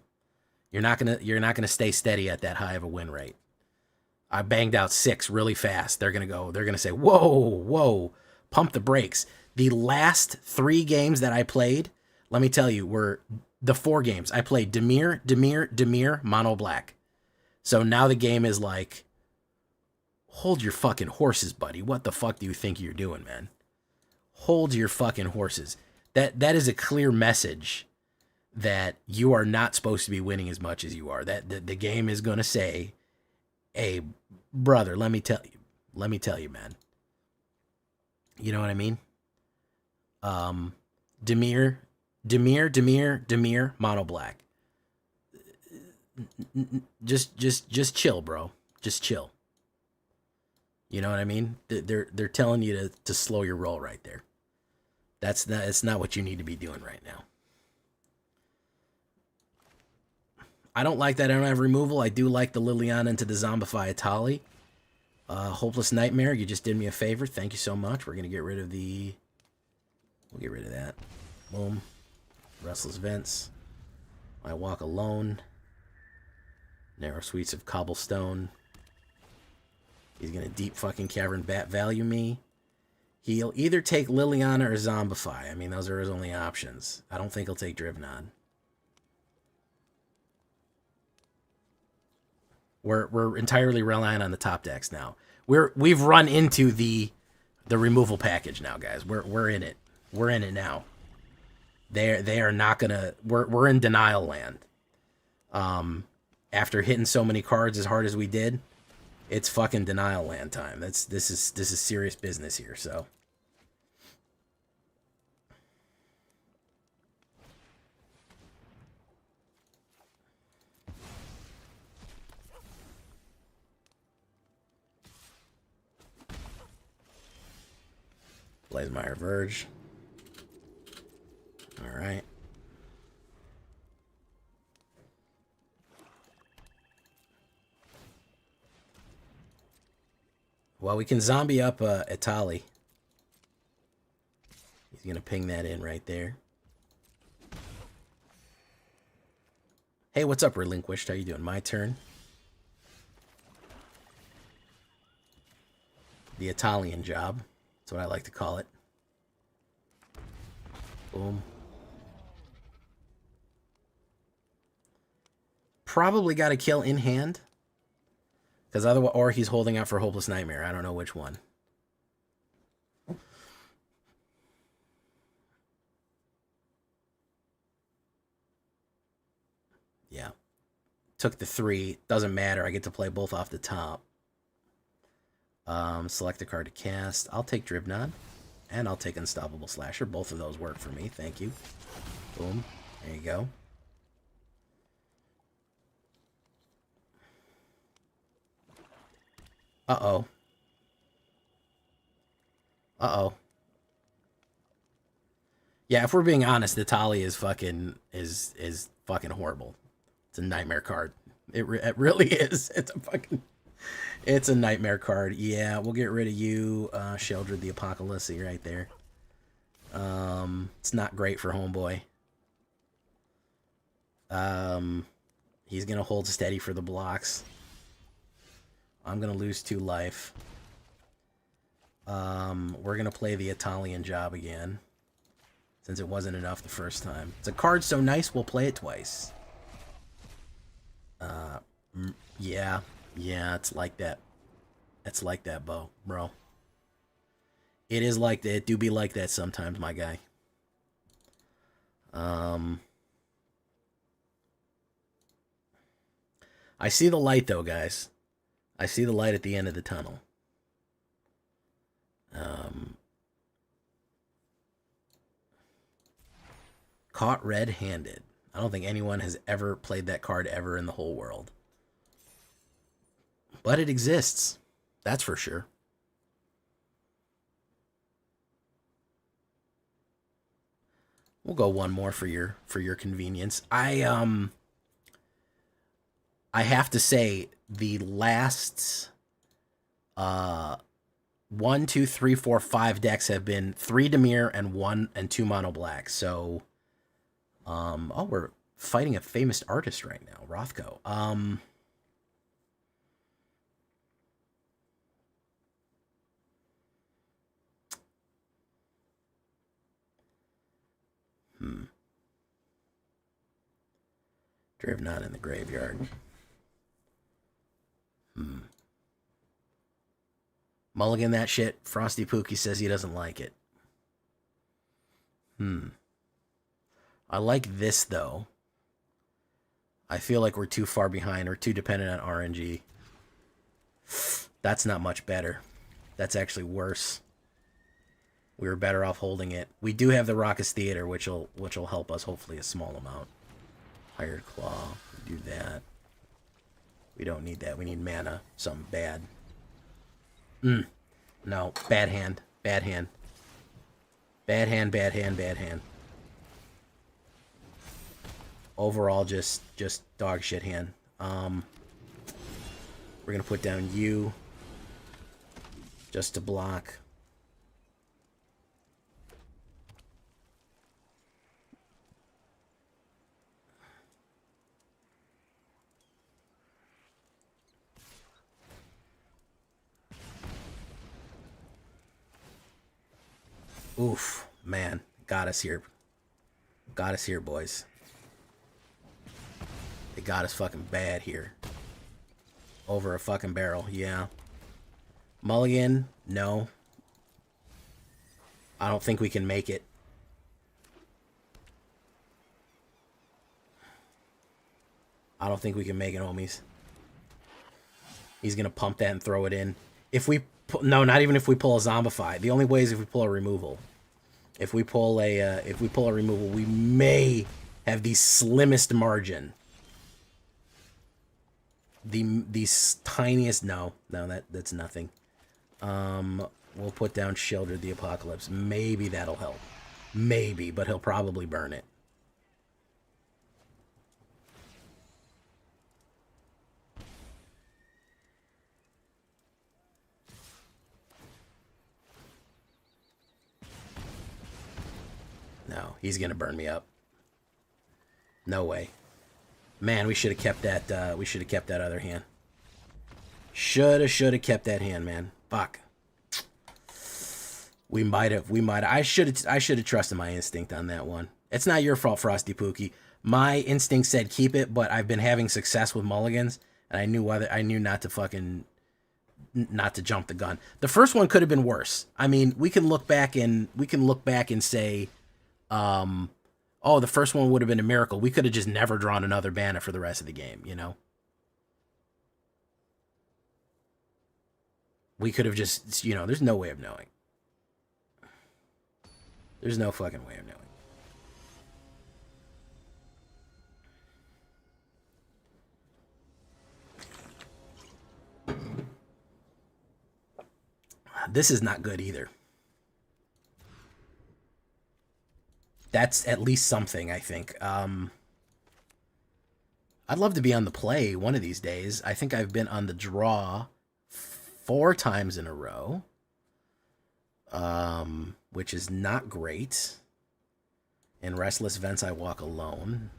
You're not gonna stay steady at that high of a win rate. I banged out 6 really fast. They're gonna say, whoa, whoa, pump the brakes. The last 3 games that I played, let me tell you, were the 4 games. I played Dimir, mono black. So now the game is like, hold your fucking horses, buddy. What the fuck do you think you're doing, man? Hold your fucking horses. That is a clear message that you are not supposed to be winning as much as you are. That the game is gonna say, hey, brother, let me tell you, man. You know what I mean? Dimir, mono black. Just chill, bro. Just chill. You know what I mean? They're telling you to slow your roll right there. That's not what you need to be doing right now. I don't like that I don't have removal. I do like the Liliana into the Zombify Atali. Hopeless Nightmare, you just did me a favor. Thank you so much. We're going to get rid of the... We'll get rid of that. Boom. Restless Vents. I Walk Alone. Narrow Suites of Cobblestone. He's going to Deep fucking Cavern Bat value me. He'll either take Liliana or Zombify. I mean, those are his only options. I don't think he'll take Drivnod. We're entirely relying on the top decks now. We've run into the removal package now, guys. We're in it. We're in it now. They are not gonna. We're in denial land. After hitting so many cards as hard as we did, it's fucking denial land time. This is serious business here. So. Blazemeyer Verge. All right. Well, we can zombie up Atali. He's going to ping that in right there. Hey, what's up, Relinquished? How you doing? My turn. The Italian job. That's what I like to call it. Boom. Probably got to kill in hand. Because otherwise, or he's holding out for Hopeless Nightmare. I don't know which one. Yeah. Took the 3. Doesn't matter. I get to play both off the top. Select a card to cast. I'll take Drivnod. And I'll take Unstoppable Slasher. Both of those work for me. Thank you. Boom. There you go. Uh-oh. Uh-oh. Yeah, if we're being honest, Natali is fucking horrible. It's a nightmare card. It really is. It's a nightmare card. Yeah, we'll get rid of you, Sheldred the Apocalypse right there. It's not great for Homeboy. He's gonna hold steady for the blocks. I'm gonna lose 2 life. We're gonna play the Italian job again, since it wasn't enough the first time. It's a card so nice, we'll play it twice. Yeah, it's like that. It's like that, bro. It is like that. It do be like that sometimes, my guy. I see the light, though, guys. I see the light at the end of the tunnel. Um, Caught red-handed. I don't think anyone has ever played that card ever in the whole world. But it exists. That's for sure. We'll go one more for your convenience. I have to say the last 1, 2, 3, 4, 5 decks have been 3 Dimir and 1 and 2 mono black. So oh, we're fighting a famous artist right now, Rothko. Not in the graveyard. Mulligan that shit. Frosty Pookie says he doesn't like it. I like this, though. I feel like we're too far behind. We're too dependent on RNG. That's not much better. That's actually worse. We were better off holding it. We do have the Raucous Theater, which will help us, hopefully, a small amount. Hired Claw. We do that. We don't need that. We need mana. Something bad. No. Bad hand. Bad hand. Bad hand, bad hand, bad hand. Overall, just dog shit hand. We're gonna put down you just to block. Oof, man, got us here. Got us here, boys. They got us fucking bad here. Over a fucking barrel, yeah. Mulligan, no. I don't think we can make it. I don't think we can make it, homies. He's gonna pump that and throw it in. If we no, not even if we pull a Zombify. The only way is if we pull a removal. If we pull a removal, we may have the slimmest margin. The tiniest. No, that's nothing. We'll put down Shelter the Apocalypse. Maybe that'll help. Maybe, but he'll probably burn it. No, he's gonna burn me up. No way. Man, we should have kept that. We should have kept that other hand. Should have kept that hand, man. Fuck. We might have. I should have trusted my instinct on that one. It's not your fault, Frosty Pookie. My instinct said keep it, but I've been having success with mulligans, and I knew not to jump the gun. The first one could have been worse. I mean, we can look back and say, oh, the first one would have been a miracle. We could have just never drawn another banner for the rest of the game, you know? We could have just, there's no way of knowing. There's no fucking way of knowing. This is not good either. That's at least something, I think. I'd love to be on the play one of these days. I think I've been on the draw 4 times in a row, which is not great. In Restless Vents, I walk alone.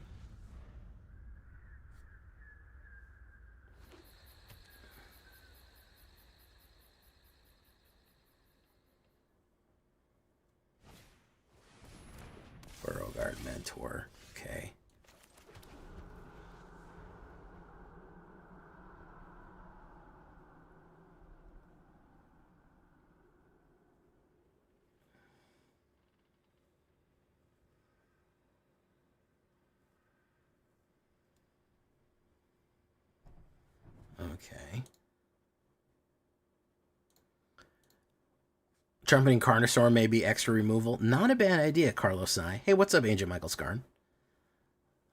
Burrowguard Mentor. Okay. Okay. Trumpeting Carnosaur may be extra removal. Not a bad idea, Carlos I. Hey, what's up, Ancient Michael Scarn?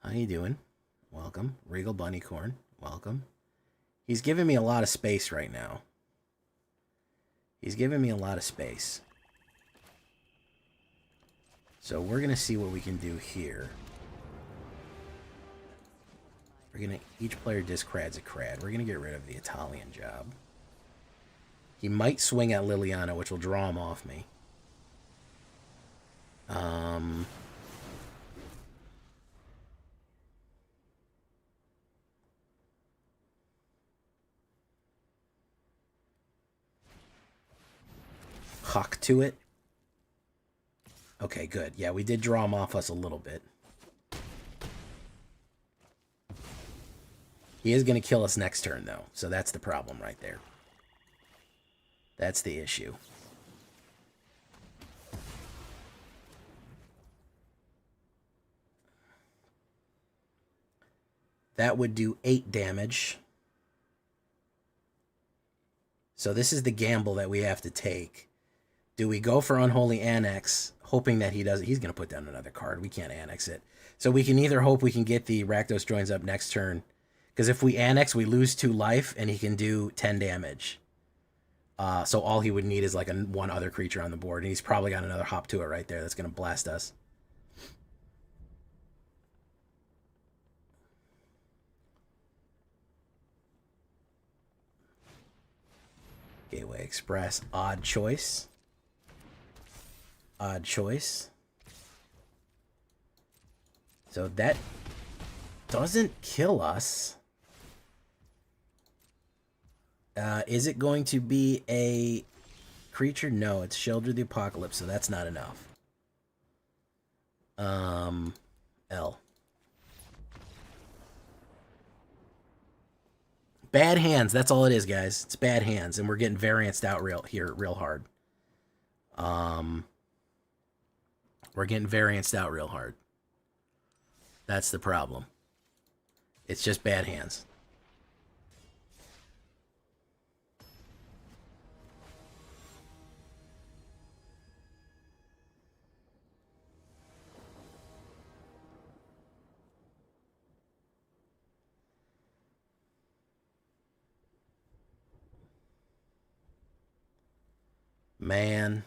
How you doing? Welcome. Regal Bunnycorn. Welcome. He's giving me a lot of space right now. He's giving me a lot of space. So we're going to see what we can do here. We're going to... Each player discrads a crad. We're going to get rid of the Italian job. He might swing at Liliana, which will draw him off me. Hawk to it. Okay, good. Yeah, we did draw him off us a little bit. He is going to kill us next turn, though. So that's the problem right there. That's the issue. That would do 8 damage. So this is the gamble that we have to take. Do we go for Unholy Annex, hoping that he doesn't... He's going to put down another card. We can't annex it. So we can either hope we can get the Rakdos joins up next turn. Because if we annex, we lose 2 life, and he can do 10 damage. So all he would need is like one other creature on the board. And he's probably got another hop to it right there that's going to blast us. Gateway Express. Odd choice. Odd choice. So that doesn't kill us. Is it going to be a creature? No, it's Shelter the Apocalypse, so that's not enough. L. Bad hands, that's all it is, guys. It's bad hands, and we're getting varianced out real hard. We're getting varianced out real hard. That's the problem. It's just bad hands. Man.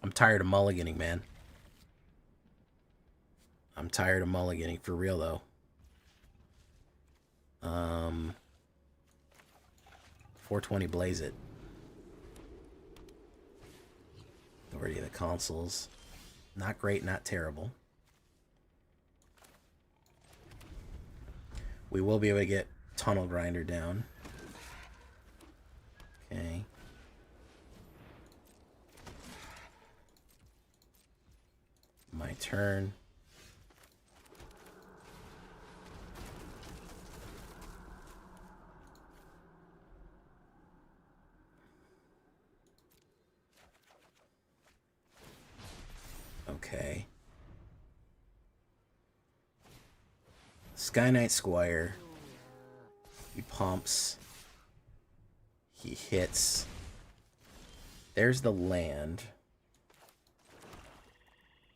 I'm tired of mulliganing, man. I'm tired of mulliganing, for real, though. 420 Blaze it. Authority of the Consuls. Not great, not terrible. We will be able to get Tunnel Grinder down. Okay. My turn. Okay. Sky Knight Squire. He pumps. He hits. There's the land.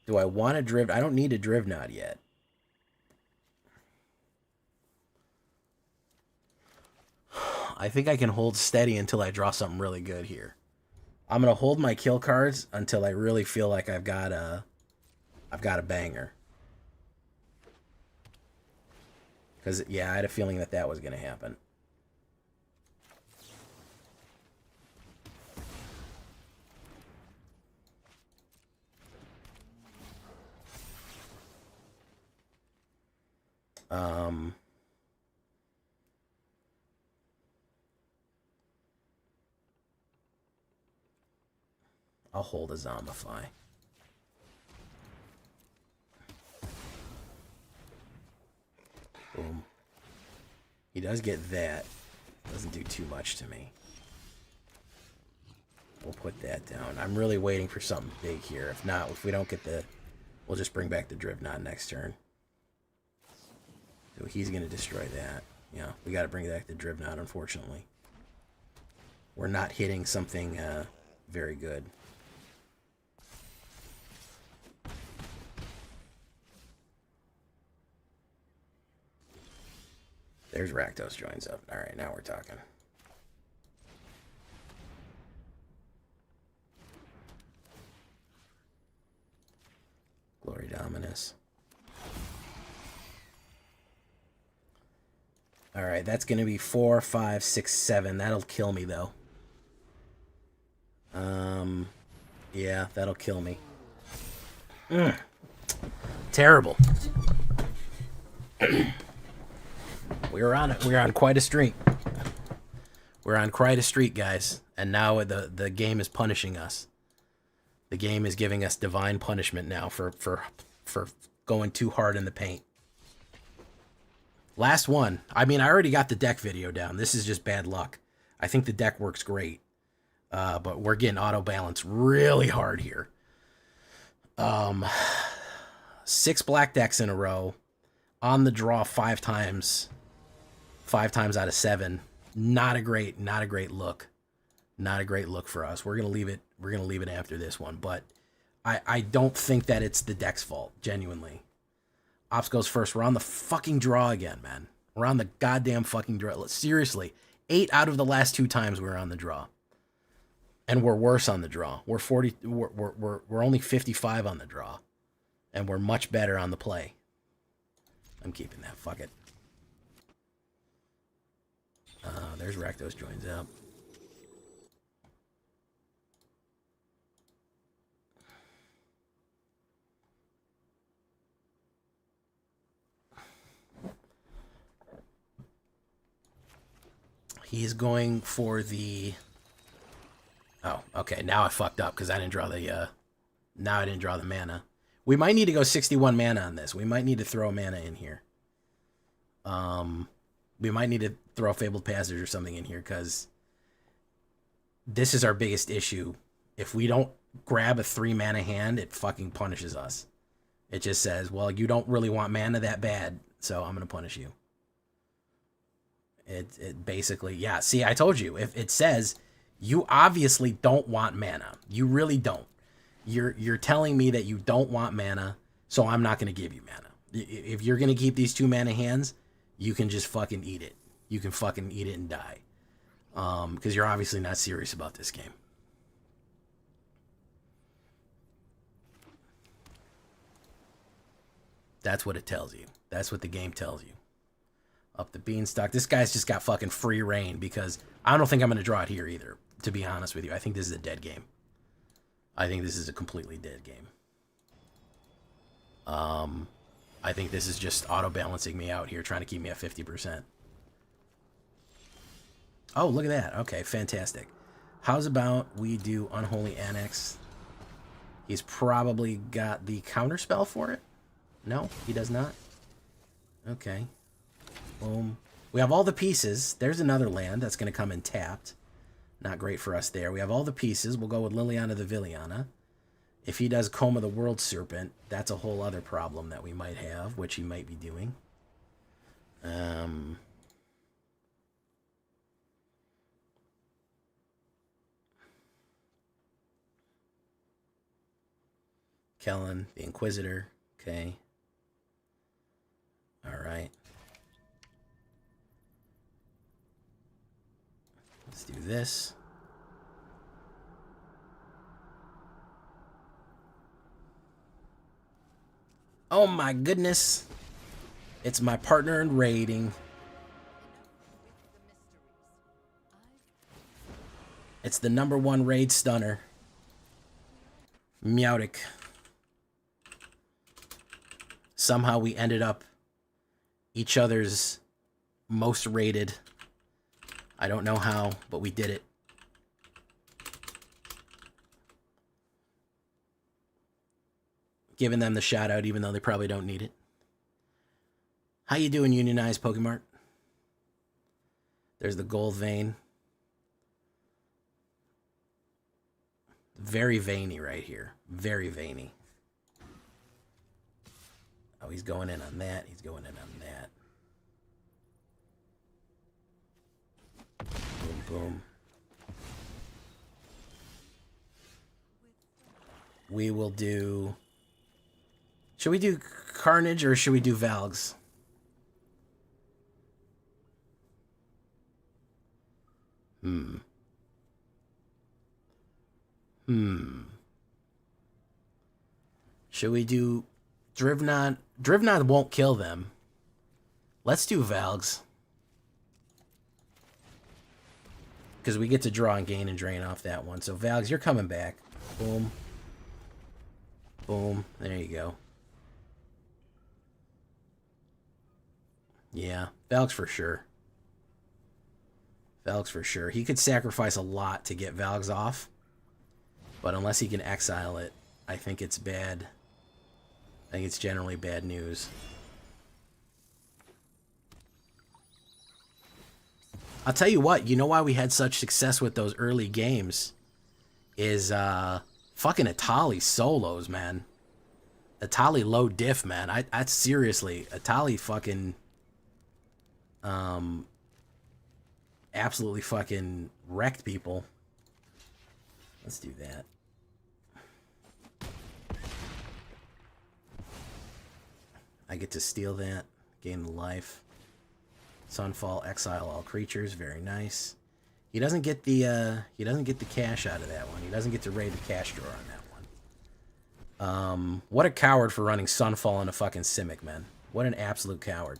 Do I want a Driv? I don't need a Drivnod yet. I think I can hold steady until I draw something really good here. I'm gonna hold my kill cards until I really feel like I've got a banger. Because yeah, I had a feeling that that was gonna happen. I'll hold a Zombify. Boom. He does get that. Doesn't do too much to me. We'll put that down. I'm really waiting for something big here. If not, if we don't get the... We'll just bring back the Drivnod next turn. So he's going to destroy that. Yeah, we got to bring back the Drivnod, unfortunately. We're not hitting something very good. There's Rakdos joins up. All right, now we're talking. Glory Dominus. All right, that's going to be 4, 5, 6, 7. That'll kill me, though. Yeah, that'll kill me. Terrible. We're on quite a streak. We're on quite a streak, guys. And now the game is punishing us. The game is giving us divine punishment now for going too hard in the paint. Last one. I mean, I already got the deck video down. This is just bad luck. I think the deck works great. But we're getting auto balance really hard here. 6 black decks in a row. On the draw 5 times. 5 times out of 7. Not a great look. Not a great look for us. We're gonna leave it. We're gonna leave it after this one. But I don't think that it's the deck's fault. Genuinely. Ops goes first. We're on the fucking draw again, man. We're on the goddamn fucking draw. Seriously, 8 out of the last 2 times we were on the draw. And we're worse on the draw. We're only 55 on the draw. And we're much better on the play. I'm keeping that. Fuck it. There's Rakdos joins up. He's going for the... Oh, okay. Now I fucked up because I didn't draw the... Now I didn't draw the mana. We might need to go 61 mana on this. We might need to throw mana in here. We might need to throw Fabled Passage or something in here because this is our biggest issue. If we don't grab a 3 mana hand, it fucking punishes us. It just says, well, you don't really want mana that bad, so I'm going to punish you. It basically, yeah, see, I told you. If it says you obviously don't want mana. You really don't. You're telling me that you don't want mana, so I'm not going to give you mana. If you're going to keep these 2 mana hands, you can just fucking eat it. You can fucking eat it and die. Because you're obviously not serious about this game. That's what it tells you. That's what the game tells you. Up the beanstalk. This guy's just got fucking free reign because I don't think I'm going to draw it here either, to be honest with you. I think this is a dead game. I think this is a completely dead game. I think this is just auto-balancing me out here, trying to keep me at 50%. Oh, look at that. Okay, fantastic. How's about we do Unholy Annex? He's probably got the counterspell for it? No, he does not. Okay. Boom. We have all the pieces. There's another land that's going to come in tapped. Not great for us there. We have all the pieces. We'll go with Liliana the Villainy. If he does Coma the World Serpent, that's a whole other problem that we might have, which he might be doing. Kellen, the Inquisitor. Okay. All right. Let's do this. Oh my goodness. It's my partner in raiding. It's the #1 raid stunner. Meowdic. Somehow we ended up each other's most rated. I don't know how, but we did it. Giving them the shout out even though they probably don't need it. How you doing, Unionized Pokemart? There's the gold vein. Very veiny right here. Very veiny. Oh, he's going in on that. He's going in on that. Boom, boom. we will do... Should we do Carnage or should we do Valgs? Should we do Drivnod? Drivnod won't kill them. Let's do Valgs. Because we get to draw and gain and drain off that one. So Valgs, you're coming back. Boom. Boom. There you go. Yeah, Valgs for sure. Valgs for sure. He could sacrifice a lot to get Valgs off. But unless he can exile it, I think it's bad. I think it's generally bad news. I'll tell you what, you know why we had such success with those early games? Is fucking Atali solos, man. Atali low diff, man. I seriously, Atali fucking absolutely fucking wrecked people. Let's do that. I get to steal that, gain the life. Sunfall, exile all creatures, very nice. He doesn't get the cash out of that one. He doesn't get to raid the cash drawer on that one. What a coward for running Sunfall into fucking Simic, man. What an absolute coward.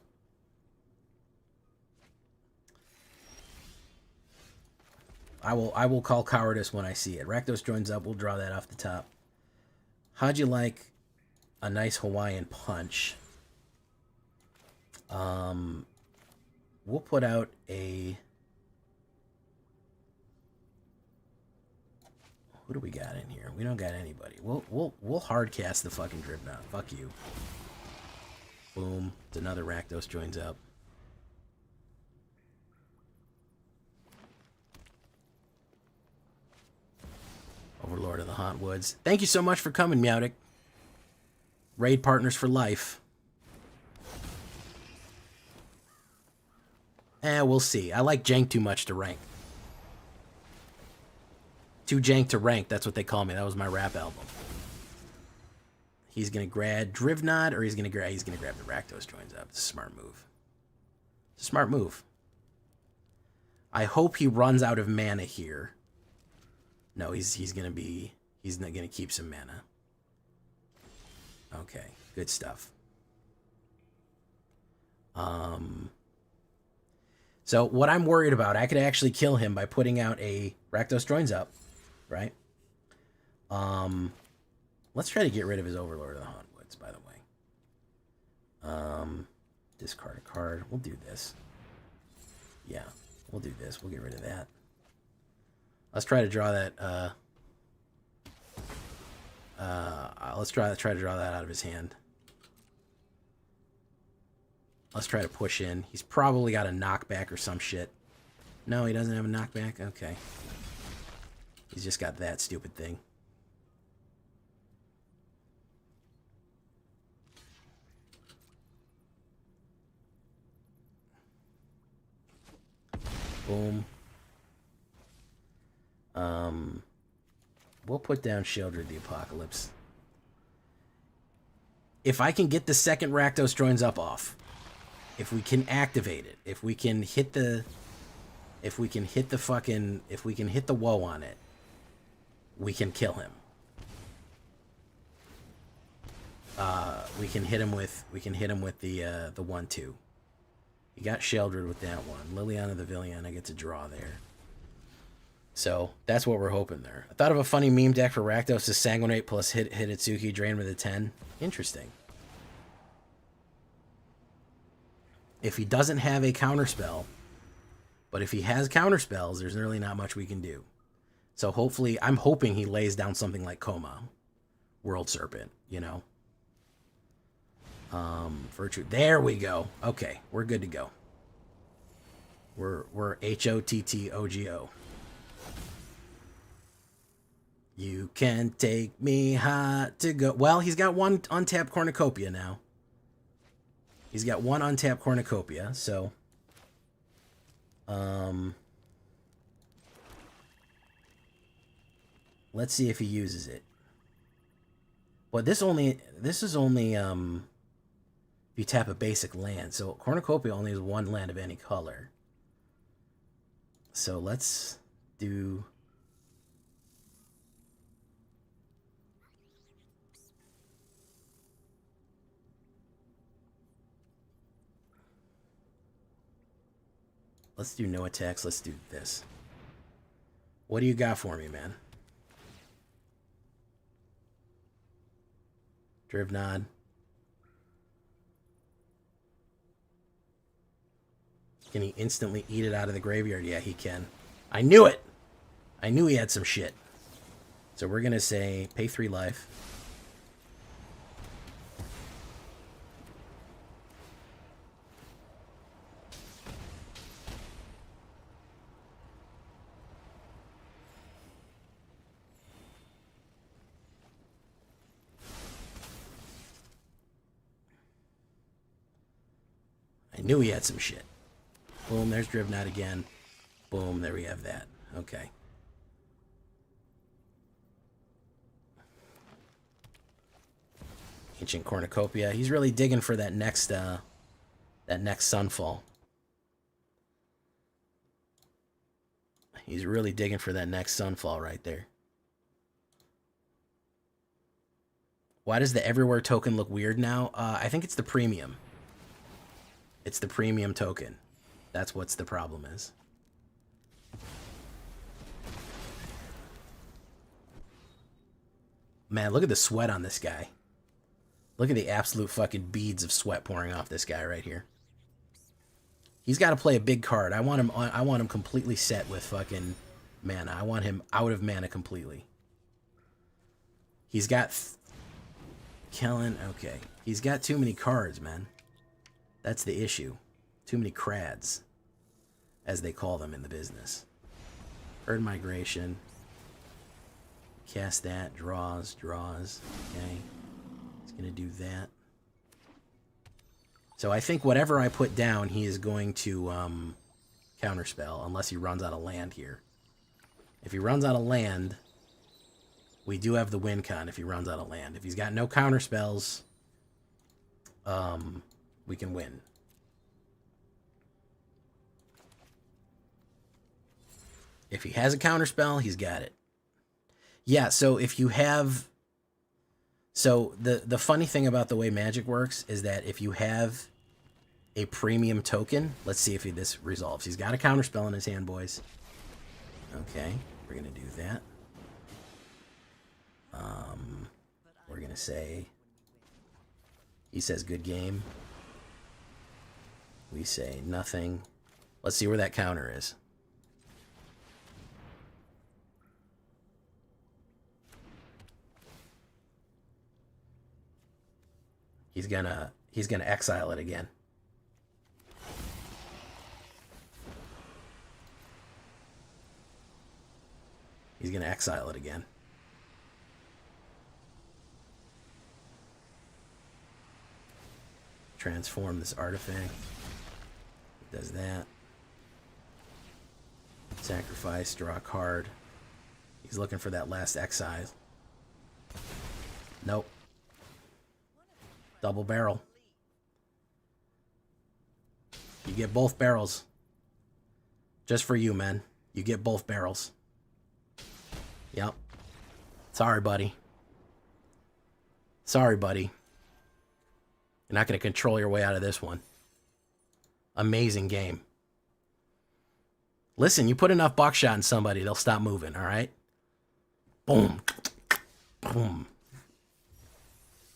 I will call cowardice when I see it. Rakdos joins up. We'll draw that off the top. How'd you like a nice Hawaiian punch? We'll put out a... Who do we got in here? We don't got anybody. We'll hard cast the fucking Drivnod. Fuck you. Boom. It's another Rakdos joins up. Overlord of the Haunt Woods. Thank you so much for coming, Meowdic. Raid partners for life. We'll see. I like jank too much to rank. Too jank to rank, that's what they call me. That was my rap album. He's gonna grab Drivnod, or he's gonna grab the Rakdos joins up. It's a smart move. It's a smart move. I hope he runs out of mana here. No, he's not gonna keep some mana. Okay, good stuff. So what I'm worried about, I could actually kill him by putting out a Rakdos joins up, right? Let's try to get rid of his Overlord of the Haunt Woods, by the way. Discard a card. We'll do this. Yeah, we'll do this. We'll get rid of that. Let's try to draw that. Let's try to draw that out of his hand. Let's try to push in. He's probably got a knockback or some shit. No, he doesn't have a knockback? Okay. He's just got that stupid thing. Boom. We'll put down Sheoldred the Apocalypse. If I can get the second Rakdos joins up off, if we can activate it, if we can hit the woe on it, we can kill him. We can hit him with the 1/2. He got Sheoldred with that one. Liliana the Villainy, I get to draw there. So that's what we're hoping there. I thought of a funny meme deck for Rakdos is Sanguinate plus Hitotsuki, drain with a 10. Interesting. If he doesn't have a counterspell, but if he has counterspells, there's really not much we can do. So hopefully, I'm hoping he lays down something like Koma, World Serpent, you know. Virtue. There we go. Okay, we're good to go. We're HOTTOGO. You can take me hot to go. Well, he's got one untapped Cornucopia now. He's got one untapped Cornucopia, so... let's see if he uses it. But this is only if you tap a basic land. So Cornucopia only has one land of any color. So let's do... Let's do no attacks. Let's do this. What do you got for me, man? Drivnod. Can he instantly eat it out of the graveyard? Yeah, he can. I knew it! I knew he had some shit. So we're going to say, pay 3 life. I knew he had some shit. Boom, there's Drivnod again. Boom, there we have that. Okay. Ancient Cornucopia. He's really digging for that next Sunfall. He's really digging for that next Sunfall right there. Why does the Everywhere token look weird now? I think it's the premium. It's the premium token. That's what's the problem is. Man, look at the sweat on this guy. Look at the absolute fucking beads of sweat pouring off this guy right here. He's got to play a big card. I want him completely set with fucking mana. I want him out of mana completely. He's got Kellen, okay. He's got too many cards, man. That's the issue. Too many crads, as they call them in the business. Herd Migration. Cast that. Draws. Okay. He's going to do that. So I think whatever I put down, he is going to counterspell, unless he runs out of land here. If he runs out of land, we do have the win con if he runs out of land. If he's got no counterspells, we can win. If he has a counterspell, he's got it. Yeah, so if you have... So the funny thing about the way Magic works is that if you have a premium token... Let's see if this resolves. He's got a counterspell in his hand, boys. Okay, we're going to do that. We're going to say... He says good game. We say nothing. Let's see where that counter is. He's gonna exile it again. He's gonna exile it again. Transform this artifact. It does that. Sacrifice, draw a card. He's looking for that last exile. Nope. Double barrel. You get both barrels. Just for you, man. You get both barrels. Yep. Sorry, buddy. Sorry, buddy. You're not going to control your way out of this one. Amazing game. Listen, you put enough buckshot in somebody, they'll stop moving, all right? Boom. Boom.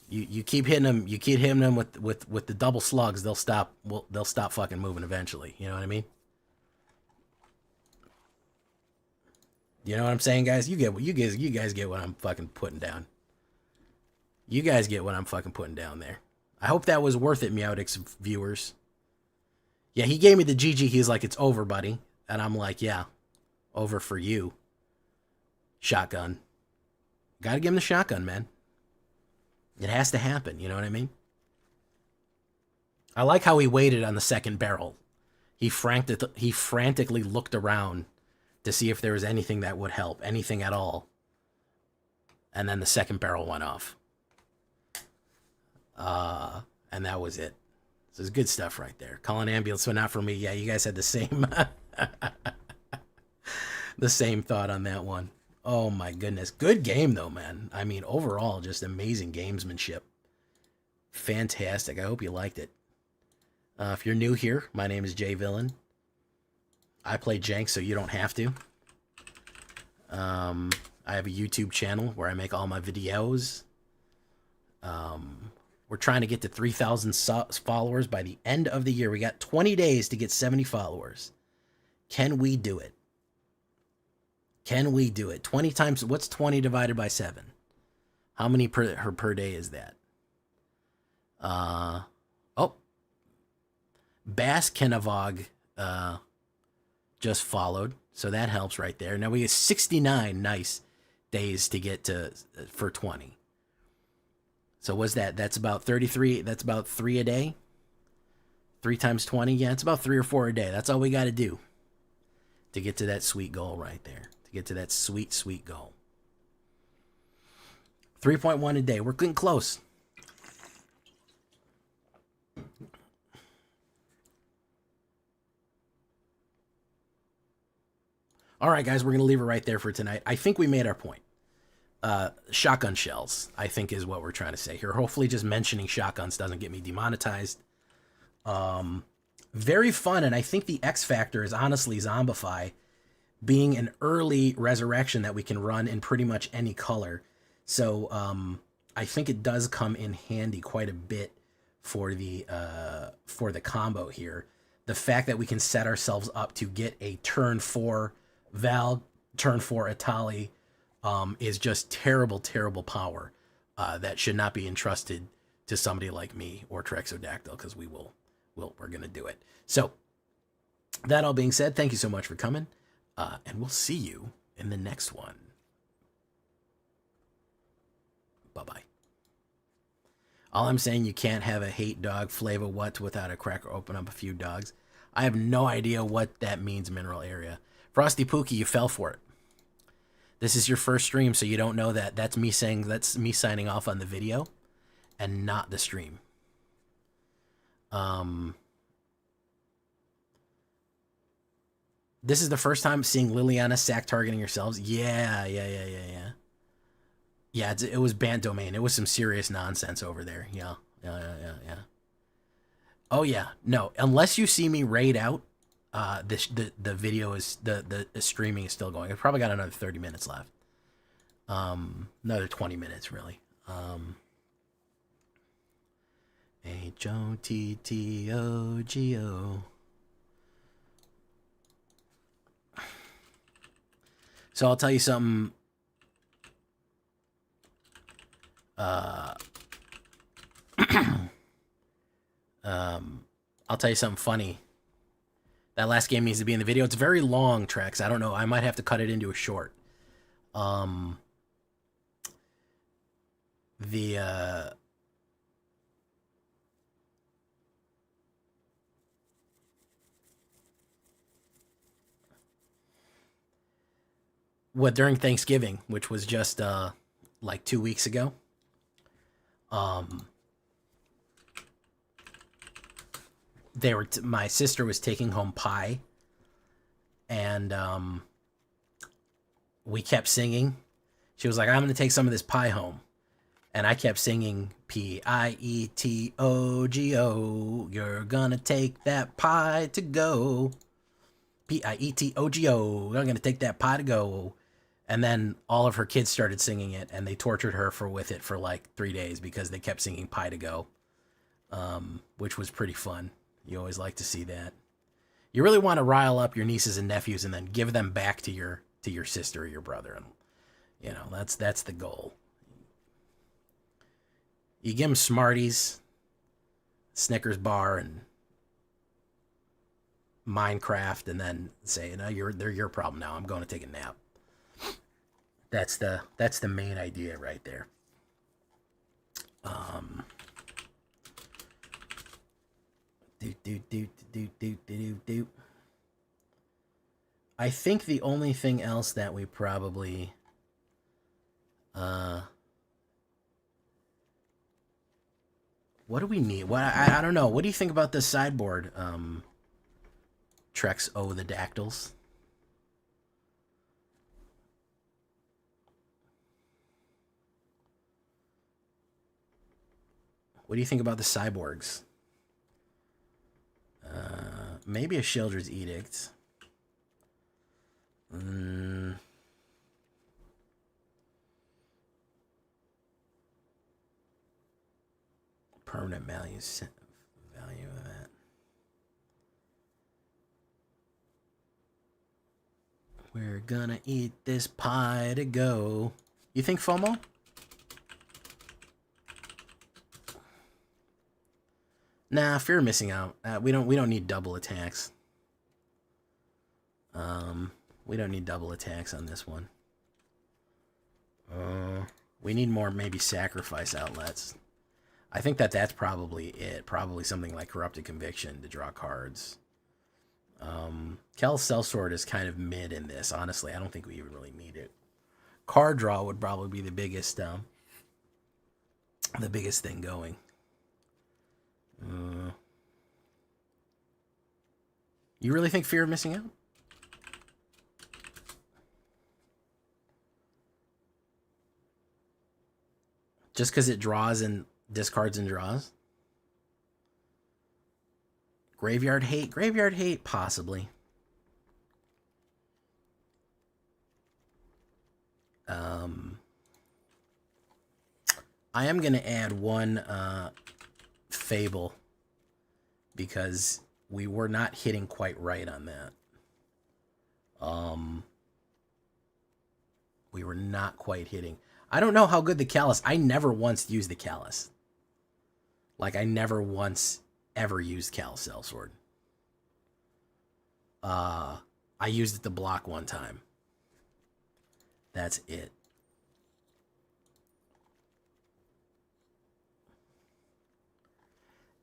You keep hitting them. You keep hitting them with the double slugs. They'll stop. Well, they'll stop fucking moving eventually. You know what I mean? You know what I'm saying, guys? You guys get what I'm fucking putting down. You guys get what I'm fucking putting down there. I hope that was worth it, Meowdix viewers. Yeah, he gave me the GG. He's like, it's over, buddy, and I'm like, yeah, over for you. Shotgun. Gotta give him the shotgun, man. It has to happen, you know what I mean? I like how he waited on the second barrel. He frantically looked around to see if there was anything that would help, anything at all. And then the second barrel went off. And that was it. So it's good stuff right there. Call an ambulance, but not for me. Yeah, you guys had the same the same thought on that one. Oh my goodness. Good game though, man. I mean, overall, just amazing gamesmanship. Fantastic. I hope you liked it. If you're new here, my name is Jay Villain. I play Jank, so you don't have to. I have a YouTube channel where I make all my videos. We're trying to get to 3,000 followers by the end of the year. We got 20 days to get 70 followers. Can we do it? Can we do it? 20 times, what's 20 divided by 7? How many per day is that? Oh, Bass Kenavog just followed, so that helps right there. Now we have 69 nice days to get to for 20. So what's that? That's about 33. That's about 3 a day. 3 times 20. Yeah, it's about 3 or 4 a day. That's all we got to do to get to that sweet goal right there. To get to that sweet, sweet goal. 3.1 a day. We're getting close. All right, guys, we're going to leave it right there for tonight. I think we made our point. Shotgun shells, I think, is what we're trying to say here. Hopefully just mentioning shotguns doesn't get me demonetized. Very fun, and I think the X factor is honestly Zombify being an early resurrection that we can run in pretty much any color. So I think it does come in handy quite a bit for the combo here. The fact that we can set ourselves up to get a turn 4 Val, turn 4 Atali, is just terrible, terrible power that should not be entrusted to somebody like me or Trexodactyl, because we're gonna do it. So that all being said, thank you so much for coming, and we'll see you in the next one. Bye-bye. All I'm saying, you can't have a hate dog flavor what without a crack or open up a few dogs. I have no idea what that means, mineral area. Frosty Pookie, you fell for it. This is your first stream, so you don't know that. That's me saying, that's me signing off on the video and not the stream. This is the first time seeing Liliana sack targeting yourselves. Yeah. Yeah, it was banned domain. It was some serious nonsense over there. Yeah. Oh yeah, no. Unless you see me raid out, the video is the streaming is still going. I've probably got another 30 minutes left. Another 20 minutes really. HOTTOGO. So I'll tell you something. I'll tell you something funny. That last game needs to be in the video. It's very long, Trex. I don't know. I might have to cut it into a short. What, during Thanksgiving, which was just like 2 weeks ago. They were my sister was taking home pie, and we kept singing. She was like, "I'm gonna take some of this pie home," and I kept singing PIETOGO. You're gonna take that pie to go. PIETOGO. I'm gonna take that pie to go. And then all of her kids started singing it, and they tortured her with it for like 3 days because they kept singing pie to go, which was pretty fun. You always like to see that. You really want to rile up your nieces and nephews and then give them back to your sister or your brother, and you know that's the goal. You give them Smarties, Snickers bar, and Minecraft, and then say, "No, they're your problem now. I'm going to take a nap." That's the main idea right there. I think the only thing else that we probably What do we need? What I don't know. What do you think about this sideboard? Trex O the Dactyls. What do you think about the cyborgs? Maybe a Shieldred's Edict. Permanent value of that. We're gonna eat this pie to go. You think FOMO? Nah, fear of missing out. We don't need double attacks. We don't need double attacks on this one. We need more maybe sacrifice outlets. I think that's probably it. Probably something like Corrupted Conviction to draw cards. Kel's Sellsword is kind of mid in this. Honestly, I don't think we even really need it. Card draw would probably be the biggest thing going. You really think fear of missing out? Just because it draws and discards and draws? Graveyard hate? Graveyard hate, possibly. I am going to add one Fable because we were not hitting quite right on that. We were not quite hitting. I don't know how good the Callus. I never once used the Callus. Like, I never once ever used Cal Sellsword. I used it to block one time. That's it.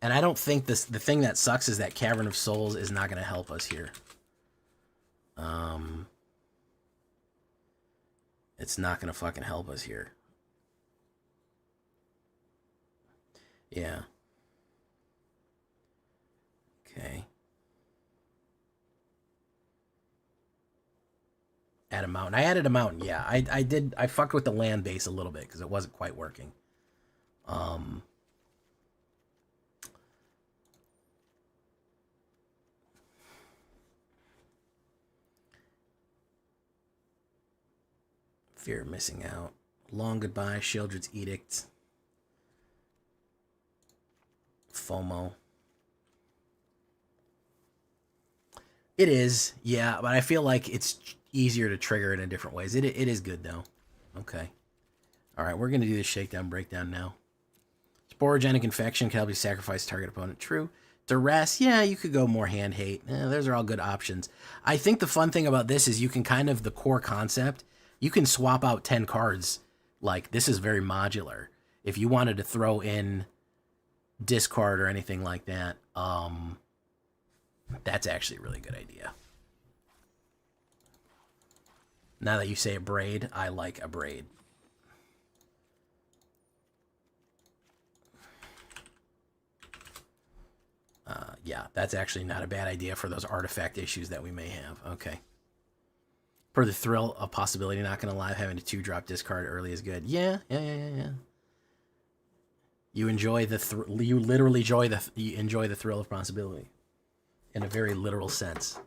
And I don't think the thing that sucks is that Cavern of Souls is not going to help us here. It's not going to fucking help us here. Yeah. Okay. Add a mountain. I added a mountain, yeah. I did. I fucked with the land base a little bit because it wasn't quite working. Fear of missing out. Long goodbye. Shieldred's Edict. FOMO. It is, yeah, but I feel like it's easier to trigger it in different ways. It is good, though. Okay. All right, we're going to do the shakedown breakdown now. Sporogenic Infection can help you sacrifice target opponent. True. Duress, yeah, you could go more hand hate. Those are all good options. I think the fun thing about this is you can kind of, the core concept, you can swap out 10 cards. Like, this is very modular. If you wanted to throw in discard or anything like that, that's actually a really good idea. Now that you say a braid, I like a braid. Yeah, that's actually not a bad idea for those artifact issues that we may have. Okay. For the thrill of possibility, not gonna lie, having a 2-drop discard early is good. Yeah. You enjoy the you literally enjoy the thrill of possibility, in a very literal sense.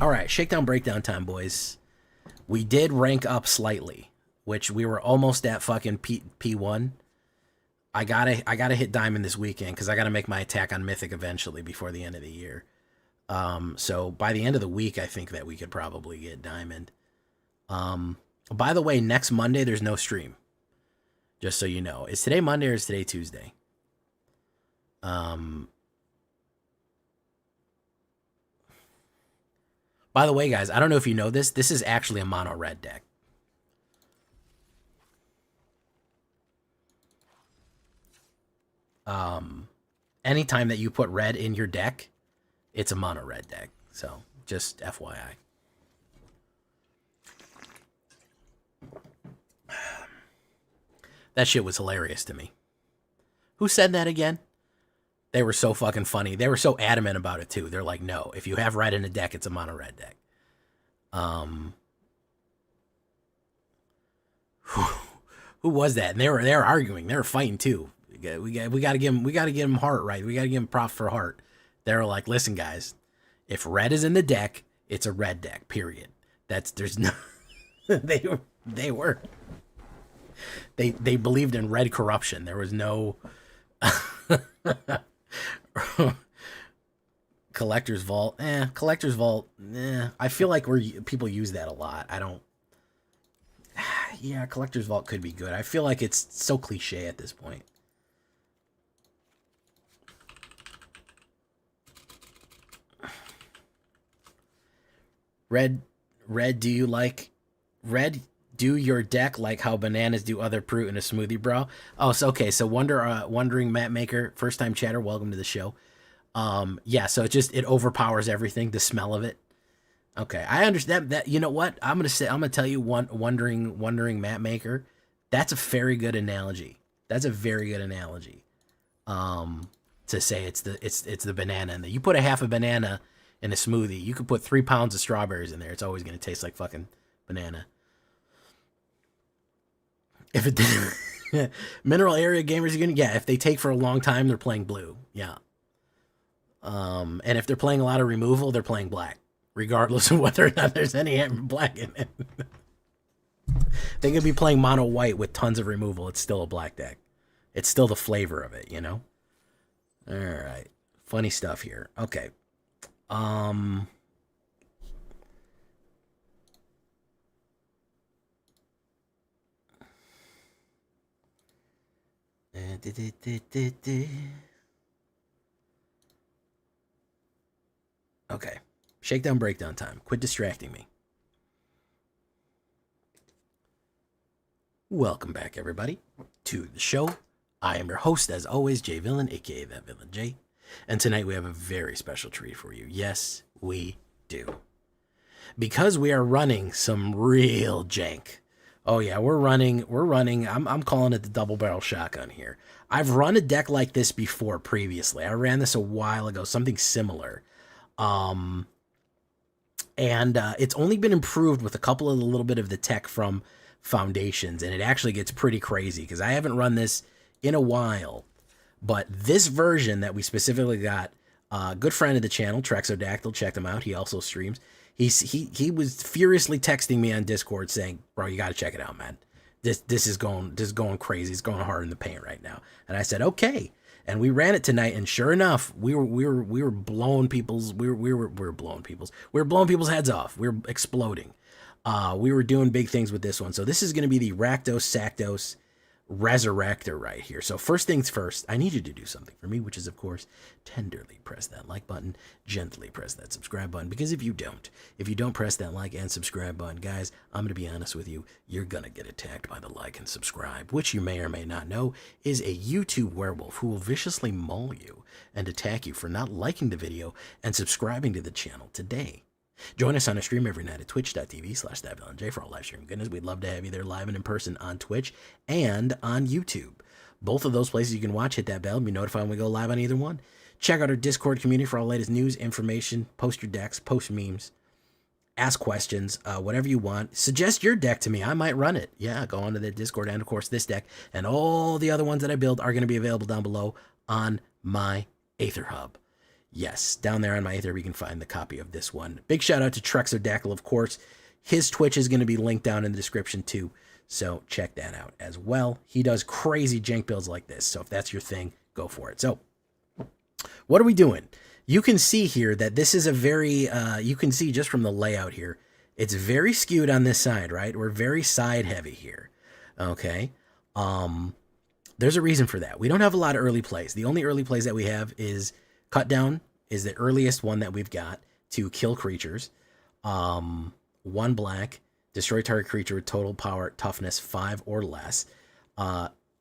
All right, shakedown breakdown time, boys. We did rank up slightly, which we were almost at fucking P1. I gotta hit diamond this weekend because I gotta make my attack on Mythic eventually before the end of the year. So by the end of the week, I think that we could probably get diamond. By the way, next Monday there's no stream. Just so you know, is today Monday or is today Tuesday? By the way, guys, I don't know if you know this. This is actually a mono red deck. Anytime that you put red in your deck, it's a mono red deck. So just FYI. That shit was hilarious to me. Who said that again? They were so fucking funny. They were so adamant about it too. They're like, no, if you have red in a deck, it's a mono red deck. Who was that? And they were arguing. They were fighting too. We got to give him heart, right? We got to give him props for heart. They were like, listen, guys, if red is in the deck, it's a red deck. Period. There's no. they believed in red corruption. There was no. Collector's Vault. Collector's Vault. I feel like people use that a lot. I don't. Yeah, Collector's Vault could be good. I feel like it's so cliche at this point. Red, do you like red? Do your deck like how bananas do other fruit in a smoothie, bro? Oh, so okay. So wondering Map Maker, first time chatter, welcome to the show. Yeah. So it overpowers everything. The smell of it. Okay, I understand that. You know what? I'm gonna tell you wondering Map Maker. That's a very good analogy. That's a very good analogy. To say it's the banana, and you put a half a banana in a smoothie, you could put 3 pounds of strawberries in there. It's always gonna taste like fucking banana. If it didn't, mineral area gamers are gonna, yeah. If they take for a long time, they're playing blue. Yeah. And if they're playing a lot of removal, they're playing black, regardless of whether or not there's any black in it. They could be playing mono white with tons of removal. It's still a black deck. It's still the flavor of it, you know? All right. Funny stuff here. Okay. Okay. Shakedown breakdown time. Quit distracting me. Welcome back, everybody, to the show. I am your host, as always, Jay Villain, aka That Villain J. And tonight we have a very special treat for you. Yes, we do. Because we are running some real jank. Oh yeah, we're running. I'm calling it the double barrel shotgun here. I've run a deck like this before previously. I ran this a while ago, something similar. And it's only been improved with a couple of the little bit of the tech from Foundations, and it actually gets pretty crazy because I haven't run this in a while. But this version that we specifically got, good friend of the channel, Trexodactyl, checked him out. He also streams. He was furiously texting me on Discord saying, "Bro, you got to check it out, man. This is going crazy. It's going hard in the paint right now." And I said, "Okay." And we ran it tonight, and sure enough, we were blowing people's blowing people's heads off. We were exploding. We were doing big things with this one. So this is going to be the Rakdos Sakdos Resurrector right here. So first things first, I need you to do something for me, which is, of course, tenderly press that like button, gently press that subscribe button, because if you don't press that like and subscribe button, guys, I'm going to be honest with you, you're going to get attacked by the like and subscribe, which you may or may not know is a YouTube werewolf who will viciously maul you and attack you for not liking the video and subscribing to the channel today. Join us on a stream every night at twitch.tv/ThatVillainJ for all live stream goodness. We'd love to have you there live and in person on Twitch and on YouTube. Both of those places you can watch. Hit that bell and be notified when we go live on either one. Check out our Discord community for all the latest news, information, post your decks, post memes, ask questions, whatever you want. Suggest your deck to me. I might run it. Yeah, go onto the Discord, and of course this deck and all the other ones that I build are going to be available down below on my AetherHub. Yes, down there on my Aether, we can find the copy of this one. Big shout out to Trexodactyl, of course. His Twitch is going to be linked down in the description too, so check that out as well. He does crazy jank builds like this, so if that's your thing, go for it. So, what are we doing? You can see here that this is a very, you can see just from the layout here, it's very skewed on this side, right? We're very side heavy here, okay? There's a reason for that. We don't have a lot of early plays. The only early plays that we have is Cut Down is the earliest one that we've got to kill creatures. 1 black, destroy target creature with total power, toughness 5 or less.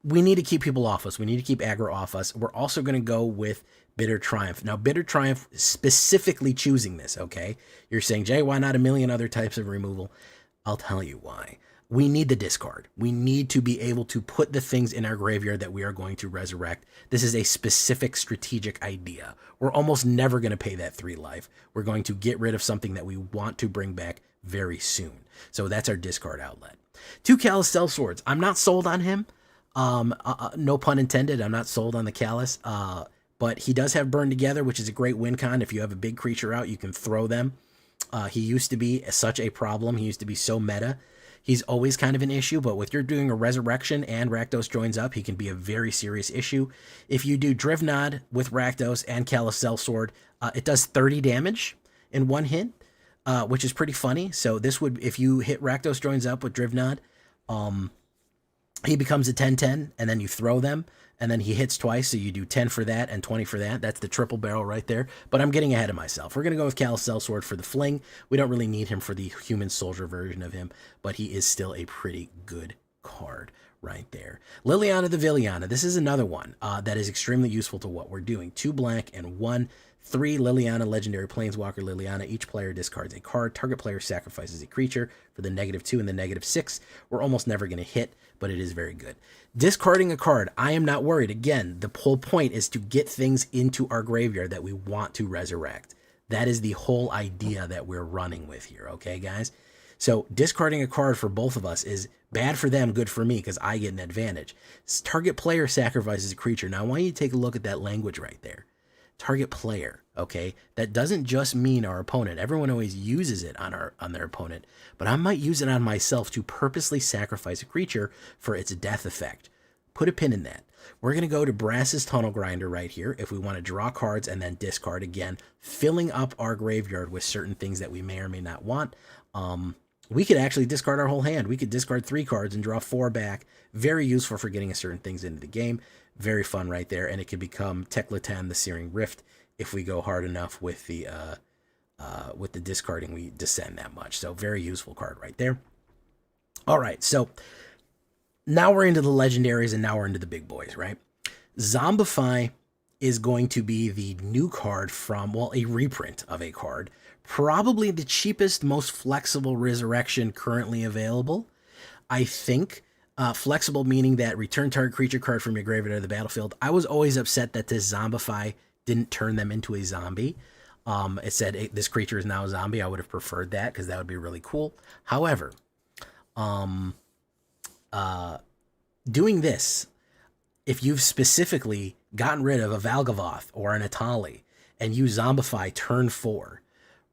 We need to keep people off us. We need to keep aggro off us. We're also going to go with Bitter Triumph. Now, Bitter Triumph specifically choosing this, okay? You're saying, Jay, why not a million other types of removal? I'll tell you why. we need the discard. We need to be able to put the things in our graveyard that we are going to resurrect. This is a specific strategic idea. We're almost never going to pay that 3 life. We're going to get rid of something that we want to bring back very soon. So that's our discard outlet. 2 Callous Sellswords. I'm not sold on him. No pun intended. I'm not sold on the Callous. But he does have Burn Together, which is a great win con. If you have a big creature out, you can throw them. He used to be such a problem. He used to be so meta. He's always kind of an issue, but with you're doing a Resurrection and Rakdos joins up, he can be a very serious issue. If you do Drivnod with Rakdos and Callous Sellsword, it does 30 damage in 1 hit, which is pretty funny. So this would, if you hit Rakdos joins up with Drivnod, he becomes a 10-10, and then you throw them, and then he hits twice, so you do 10 for that and 20 for that. That's the triple barrel right there. But I'm getting ahead of myself. We're going to go with Callous Sellsword for the fling. We don't really need him for the human soldier version of him, but he is still a pretty good card right there. Liliana the Villainy. This is another one that is extremely useful to what we're doing. 2 black and 1 3 Liliana Legendary Planeswalker Liliana. Each player discards a card. Target player sacrifices a creature for the -2 and the -6. We're almost never going to hit, but it is very good. Discarding a card, I am not worried. Again, the whole point is to get things into our graveyard that we want to resurrect. That is the whole idea that we're running with here, okay, guys? So discarding a card for both of us is bad for them, good for me, because I get an advantage. Target player sacrifices a creature. Now, I want you to take a look at that language right there. Target player, okay? That doesn't just mean our opponent. Everyone always uses it on their opponent, but I might use it on myself to purposely sacrifice a creature for its death effect. Put a pin in that. We're going to go to Brass's Tunnel Grinder right here if we want to draw cards and then discard again, filling up our graveyard with certain things that we may or may not want. We could actually discard our whole hand. We could discard 3 cards and draw 4 back. Very useful for getting certain things into the game. Very fun right there, and it can become Teclatan the Searing Rift if we go hard enough with the discarding. We descend that much, so very useful card right there. All right, so now we're into the legendaries, and now we're into the big boys, right? Zombify is going to be the new card from, well, a reprint of a card. Probably the cheapest, most flexible resurrection currently available. I think flexible meaning that return target creature card from your graveyard to the battlefield. I was always upset that this Zombify didn't turn them into a zombie. It said hey, this creature is now a zombie. I would have preferred that because that would be really cool. However, doing this, if you've specifically gotten rid of a Valgavoth or an Atali and you Zombify turn 4,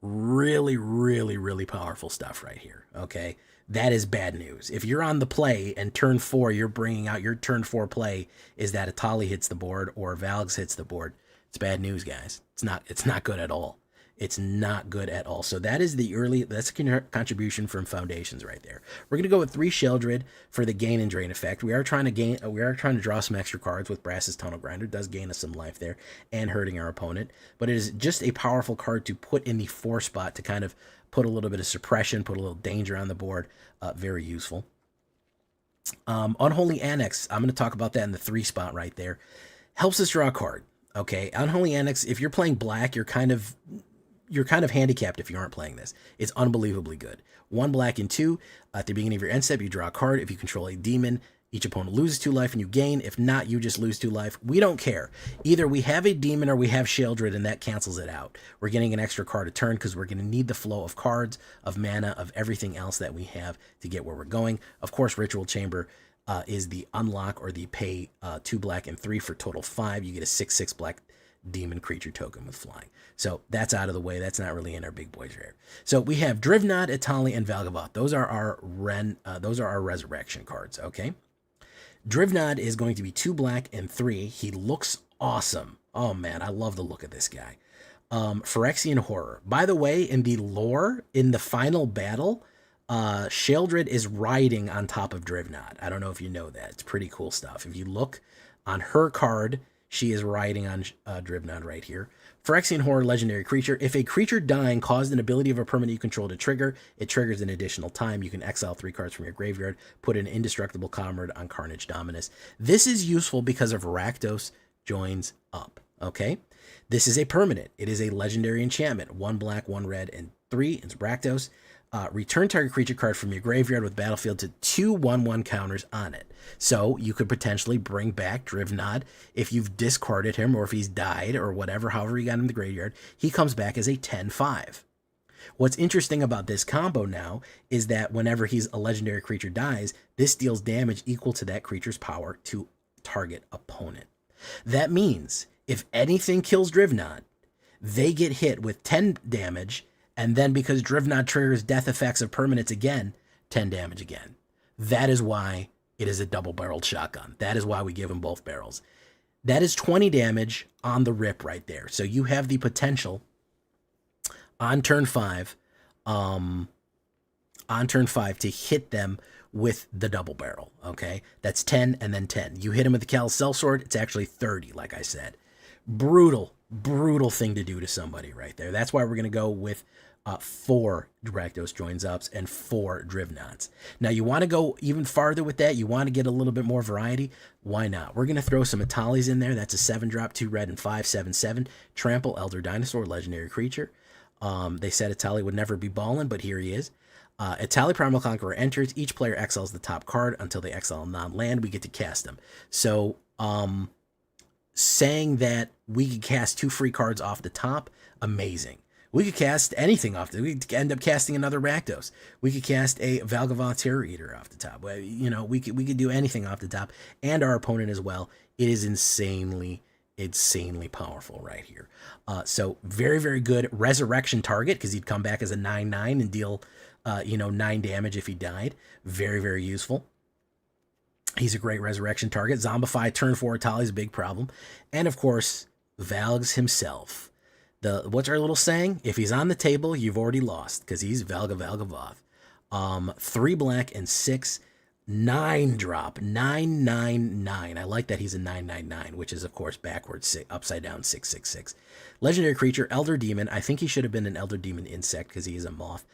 really, really, really powerful stuff right here, okay? That is bad news. If you're on the play and turn 4, you're bringing out your turn 4 play is that Atali hits the board or Valgs hits the board. It's bad news, guys. It's not good at all. It's not good at all. So that is that's a contribution from Foundations right there. We're going to go with 3 Sheldred for the gain and drain effect. We are trying to draw some extra cards with Brass's Tunnel Grinder. It does gain us some life there and hurting our opponent. But it is just a powerful card to put in the 4 spot to kind of put a little bit of suppression, put a little danger on the board. Very useful. Unholy Annex, I'm going to talk about that in the 3 spot right there. Helps us draw a card. Okay, Unholy Annex, if you're playing black, you're kind of handicapped if you aren't playing this. It's unbelievably good. 1 black and 2. At the beginning of your end step, you draw a card. If you control a demon, each opponent loses 2 life and you gain. If not, you just lose 2 life. We don't care. Either we have a demon or we have Sheldred, and that cancels it out. We're getting an extra card a turn because we're going to need the flow of cards, of mana, of everything else that we have to get where we're going. Of course, Ritual Chamber is the unlock or the pay 2 black and 3 for total 5. You get a 6/6 black demon creature token with flying. So that's out of the way. That's not really in our big boys here. So we have Drivnod, Atali, and Valgavoth. Those are our resurrection cards, okay? Drivnod is going to be 2 black and 3. He looks awesome. Oh man, I love the look of this guy. Phyrexian Horror. By the way, in the lore, in the final battle, Sheldred is riding on top of Drivnod. I don't know if you know that. It's pretty cool stuff. If you look on her card, she is riding on Drivnod right here. Phyrexian Horror, legendary creature. If a creature dying caused an ability of a permanent you control to trigger, it triggers an additional time. You can exile 3 cards from your graveyard, put an indestructible comrade on Carnage Dominus. This is useful because of Rakdos joins up, okay? This is a permanent. It is a legendary enchantment. 1 black, 1 red, and 3. It's Rakdos. Return target creature card from your graveyard with battlefield to 2/1/1 counters on it. So you could potentially bring back Drivnod if you've discarded him or if he's died or whatever, however you got him in the graveyard. He comes back as a 10/5. What's interesting about this combo now is that whenever a legendary creature dies, this deals damage equal to that creature's power to target opponent. That means if anything kills Drivnod, they get hit with 10 damage, and then because Drivnod triggers death effects of permanents again, 10 damage again. That is why it is a double-barreled shotgun. That is why we give him both barrels. That is 20 damage on the rip right there. So you have the potential on turn 5, to hit them with the double barrel, okay? That's 10 and then 10. You hit him with the Callous Sellsword, it's actually 30, like I said. Brutal thing to do to somebody right there. That's why we're going to go with 4 Rakdos Joins Ups and 4 Drivnods. Now, you want to go even farther with that. You want to get a little bit more variety. Why not? We're going to throw some Atalis in there. That's a 7-drop, 2 red, and 5/7/7. Trample, Elder Dinosaur, legendary creature. They said Atali would never be ballin', but here he is. Atali Primal Conqueror enters. Each player exiles the top card until they exile a non-land. We get to cast them. So, saying that we could cast 2 free cards off the top, amazing. We could cast anything off the. We could end up casting another Rakdos. We could cast a Valgavoth Terror Eater off the top. You know, we could do anything off the top, and our opponent as well. It is insanely powerful right here. So very good resurrection target, because he'd come back as a 9/9 and deal 9 damage if he died. Very useful. He's a great resurrection target. Zombify turn 4 Atali is a big problem. And of course, Valgs himself. What's our little saying? If he's on the table, you've already lost, because he's Valgavoth. 3 black and 6 9-drop, 9/9/9. I like that he's a 9/9/9, which is of course backwards, upside down 6/6/6. Legendary creature, Elder Demon. I think he should have been an Elder Demon insect because he is a moth.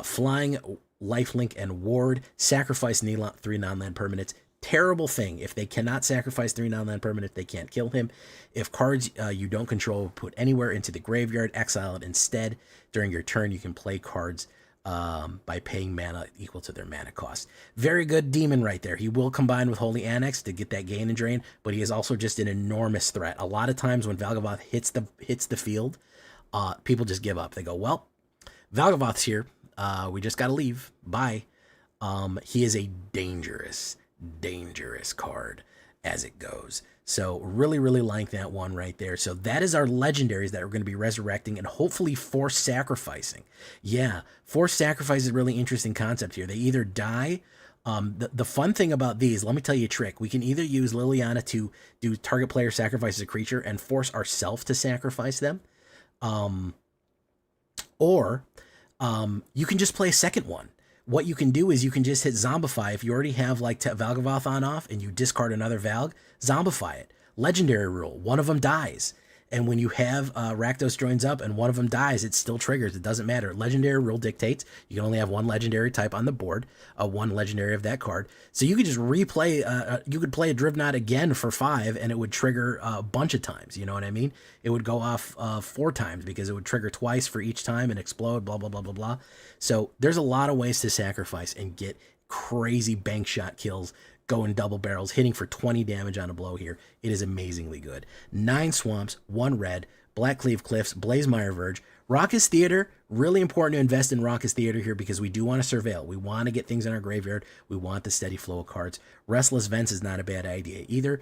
Flying, lifelink, and ward. Sacrifice 3 non-land permanents. Terrible thing. If they cannot sacrifice 3 non-land permanents, they can't kill him. If cards you don't control put anywhere into the graveyard, exile it instead. During your turn, you can play cards by paying mana equal to their mana cost. Very good demon right there. He will combine with Holy Annex to get that gain and drain, but he is also just an enormous threat. A lot of times when Valgavoth hits the field, people just give up. They go, well, Valgavoth's here. We just got to leave. Bye. He is a dangerous card as it goes. So really like that one right there. So that is our legendaries that we're going to be resurrecting and hopefully force sacrificing. Yeah, force sacrifice is a really interesting concept here. They either die. The fun thing about these, let me tell you a trick. We can either use Liliana to do target player sacrifices a creature and force ourselves to sacrifice them. Or you can just play a second one. What you can do is you can just hit Zombify. If you already have like Valgavoth on off and you discard another Valg, Zombify it. Legendary rule, one of them dies. And when you have Rakdos Joins Up and one of them dies, it still triggers. It doesn't matter. Legendary rule dictates you can only have one legendary type on the board, one legendary of that card. So you could just replay, you could play a Drivnod again for 5 and it would trigger a bunch of times. You know what I mean? It would go off 4 times because it would trigger twice for each time and explode, blah, blah, blah, blah, blah. So there's a lot of ways to sacrifice and get crazy bank shot kills, going double barrels, hitting for 20 damage on a blow here. It is amazingly good. 9 swamps, 1 red, Blackcleave Cliffs, Blazemire Verge. Raucous Theater, really important to invest in Raucous Theater here because we do want to surveil. We want to get things in our graveyard. We want the steady flow of cards. Restless Vents is not a bad idea either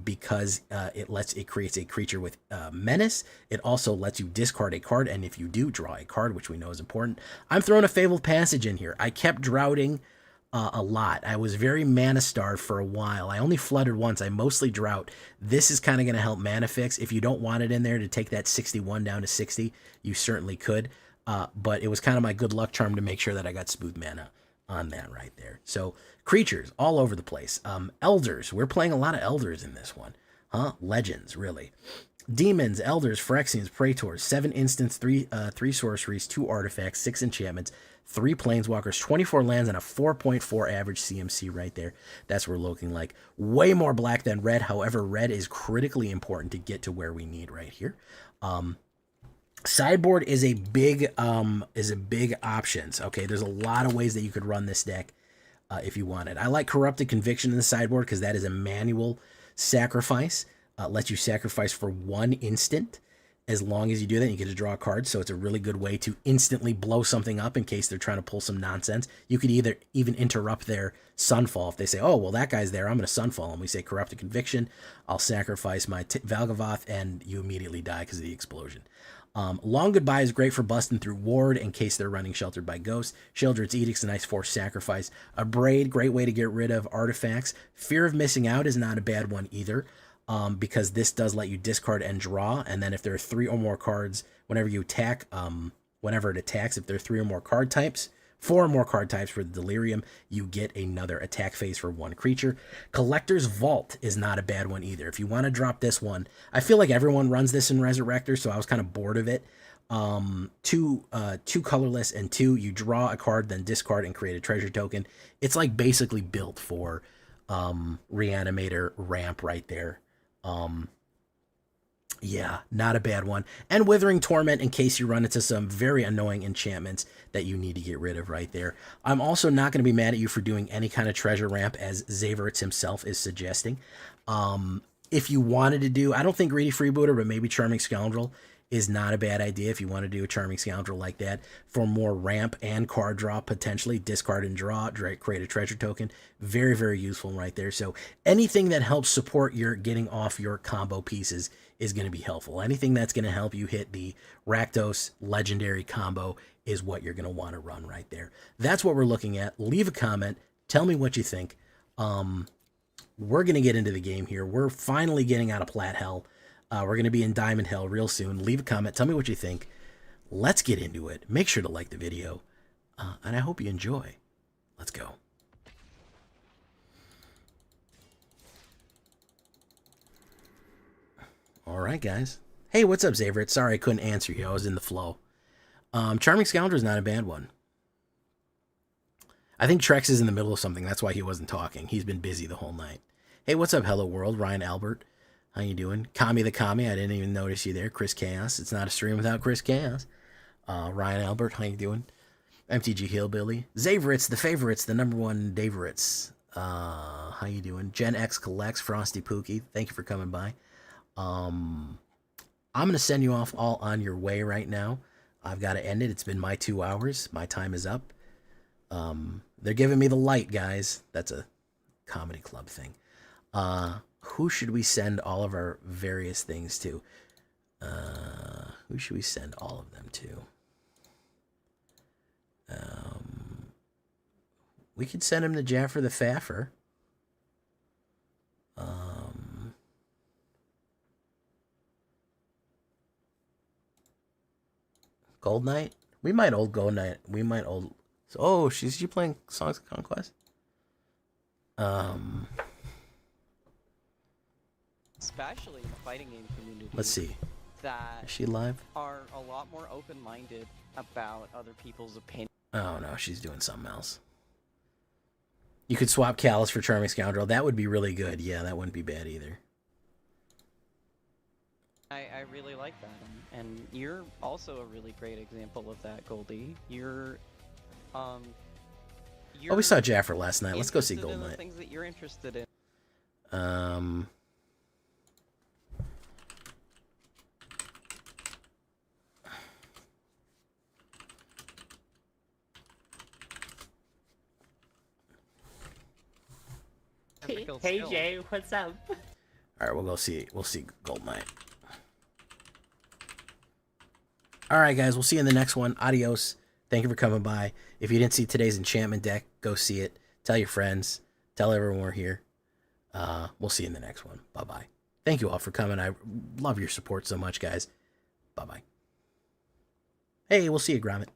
because it creates a creature with menace. It also lets you discard a card, and if you do, draw a card, which we know is important. I'm throwing a Fabled Passage in here. I kept droughting a lot. I was very mana starved for a while. I only flooded once. I mostly drought. This is kind of going to help mana fix. If you don't want it in there to take that 61 down to 60, you certainly could. But it was kind of my good luck charm to make sure that I got smooth mana on that right there. So creatures all over the place. Elders. We're playing a lot of Elders in this one. Legends, really. Demons, Elders, Phyrexians, Praetors, 7 instants, 3 sorceries, 2 artifacts, 6 enchantments, 3 planeswalkers, 24 lands, and a 4.4 average CMC right there. That's what we're looking like. Way more black than red. However, red is critically important to get to where we need right here. Sideboard is a big options. Okay, there's a lot of ways that you could run this deck if you wanted. I like Corrupted Conviction in the sideboard because that is a manual sacrifice. Lets you sacrifice for 1 instant. As long as you do that, you get to draw a card, so it's a really good way to instantly blow something up in case they're trying to pull some nonsense. You could either even interrupt their Sunfall. If they say, oh, well, that guy's there, I'm going to Sunfall. And we say Corrupted Conviction, I'll sacrifice my Valgavoth, and you immediately die because of the explosion. Long Goodbye is great for busting through Ward in case they're running Sheltered by Ghosts. Sheoldred's Edict's a nice forced sacrifice. A Braid, great way to get rid of artifacts. Fear of Missing Out is not a bad one either. Because this does let you discard and draw, and then if there are 3 or more cards, whenever you attack, whenever it attacks, if there are 3 or more card types, 4 or more card types for the Delirium, you get another attack phase for 1 creature. Collector's Vault is not a bad one either. If you want to drop this one, I feel like everyone runs this in Resurrector, so I was kind of bored of it. 2 colorless, and 2, you draw a card, then discard and create a treasure token. It's like basically built for Reanimator ramp right there. Yeah, not a bad one. And Withering Torment in case you run into some very annoying enchantments that you need to get rid of right there. I'm also not going to be mad at you for doing any kind of treasure ramp, as Zaveritz himself is suggesting. If you wanted to do, I don't think Greedy Freebooter, but maybe Charming Scoundrel is not a bad idea if you want to do a Charming Scoundrel like that for more ramp and card draw, potentially. Discard and draw, create a treasure token. Very, very useful right there. So anything that helps support your getting off your combo pieces is going to be helpful. Anything that's going to help you hit the Rakdos legendary combo is what you're going to want to run right there. That's what we're looking at. Leave a comment. Tell me what you think. We're going to get into the game here. We're finally getting out of Plat Hell. We're going to be in Diamond Hell real soon. Leave a comment. Tell me what you think. Let's get into it. Make sure to like the video. And I hope you enjoy. Let's go. All right, guys. Hey, what's up, Zaveritz? Sorry I couldn't answer you. I was in the flow. Charming Scoundrel is not a bad one. I think Trex is in the middle of something. That's why he wasn't talking. He's been busy the whole night. Hey, what's up, Hello World? Ryan Albert. How you doing? Kami the Kami, I didn't even notice you there. Chris Chaos. It's not a stream without Chris Chaos. Ryan Albert, how you doing? MTG Hillbilly. Zaveritz, the favorites, the #1 Daveritz. How you doing? Gen X Collects, Frosty Pookie. Thank you for coming by. I'm going to send you off all on your way right now. I've got to end it. It's been my 2 hours. My time is up. They're giving me the light, guys. That's a comedy club thing. Who should we send all of our various things to? Who should we send all of them to? We could send him to Jaffer the Faffer. Gold Knight? We might old Gold Knight. We might old... Oh, she's she playing Songs of Conquest? Especially in the fighting game community. Let's see. That is she live? Are a lot more open-minded about other people's opinions. Oh no, she's doing something else. You could swap Callus for Charming Scoundrel. That would be really good. Yeah, that wouldn't be bad either. I really like that, and you're also a really great example of that, Goldie. You're oh, we saw Jaffer last night. Let's go see Gold Knight. Things that you're interested in. Hey Jay, what's up? All right, we'll see Gold Knight. All right, guys, we'll see you in the next one. Adios. Thank you for coming by. If you didn't see today's enchantment deck, go see it. Tell your friends. Tell everyone we're here. We'll see you in the next one. Bye-bye. Thank you all for coming. I love your support so much, guys. Bye-bye. Hey, we'll see you, Gromit.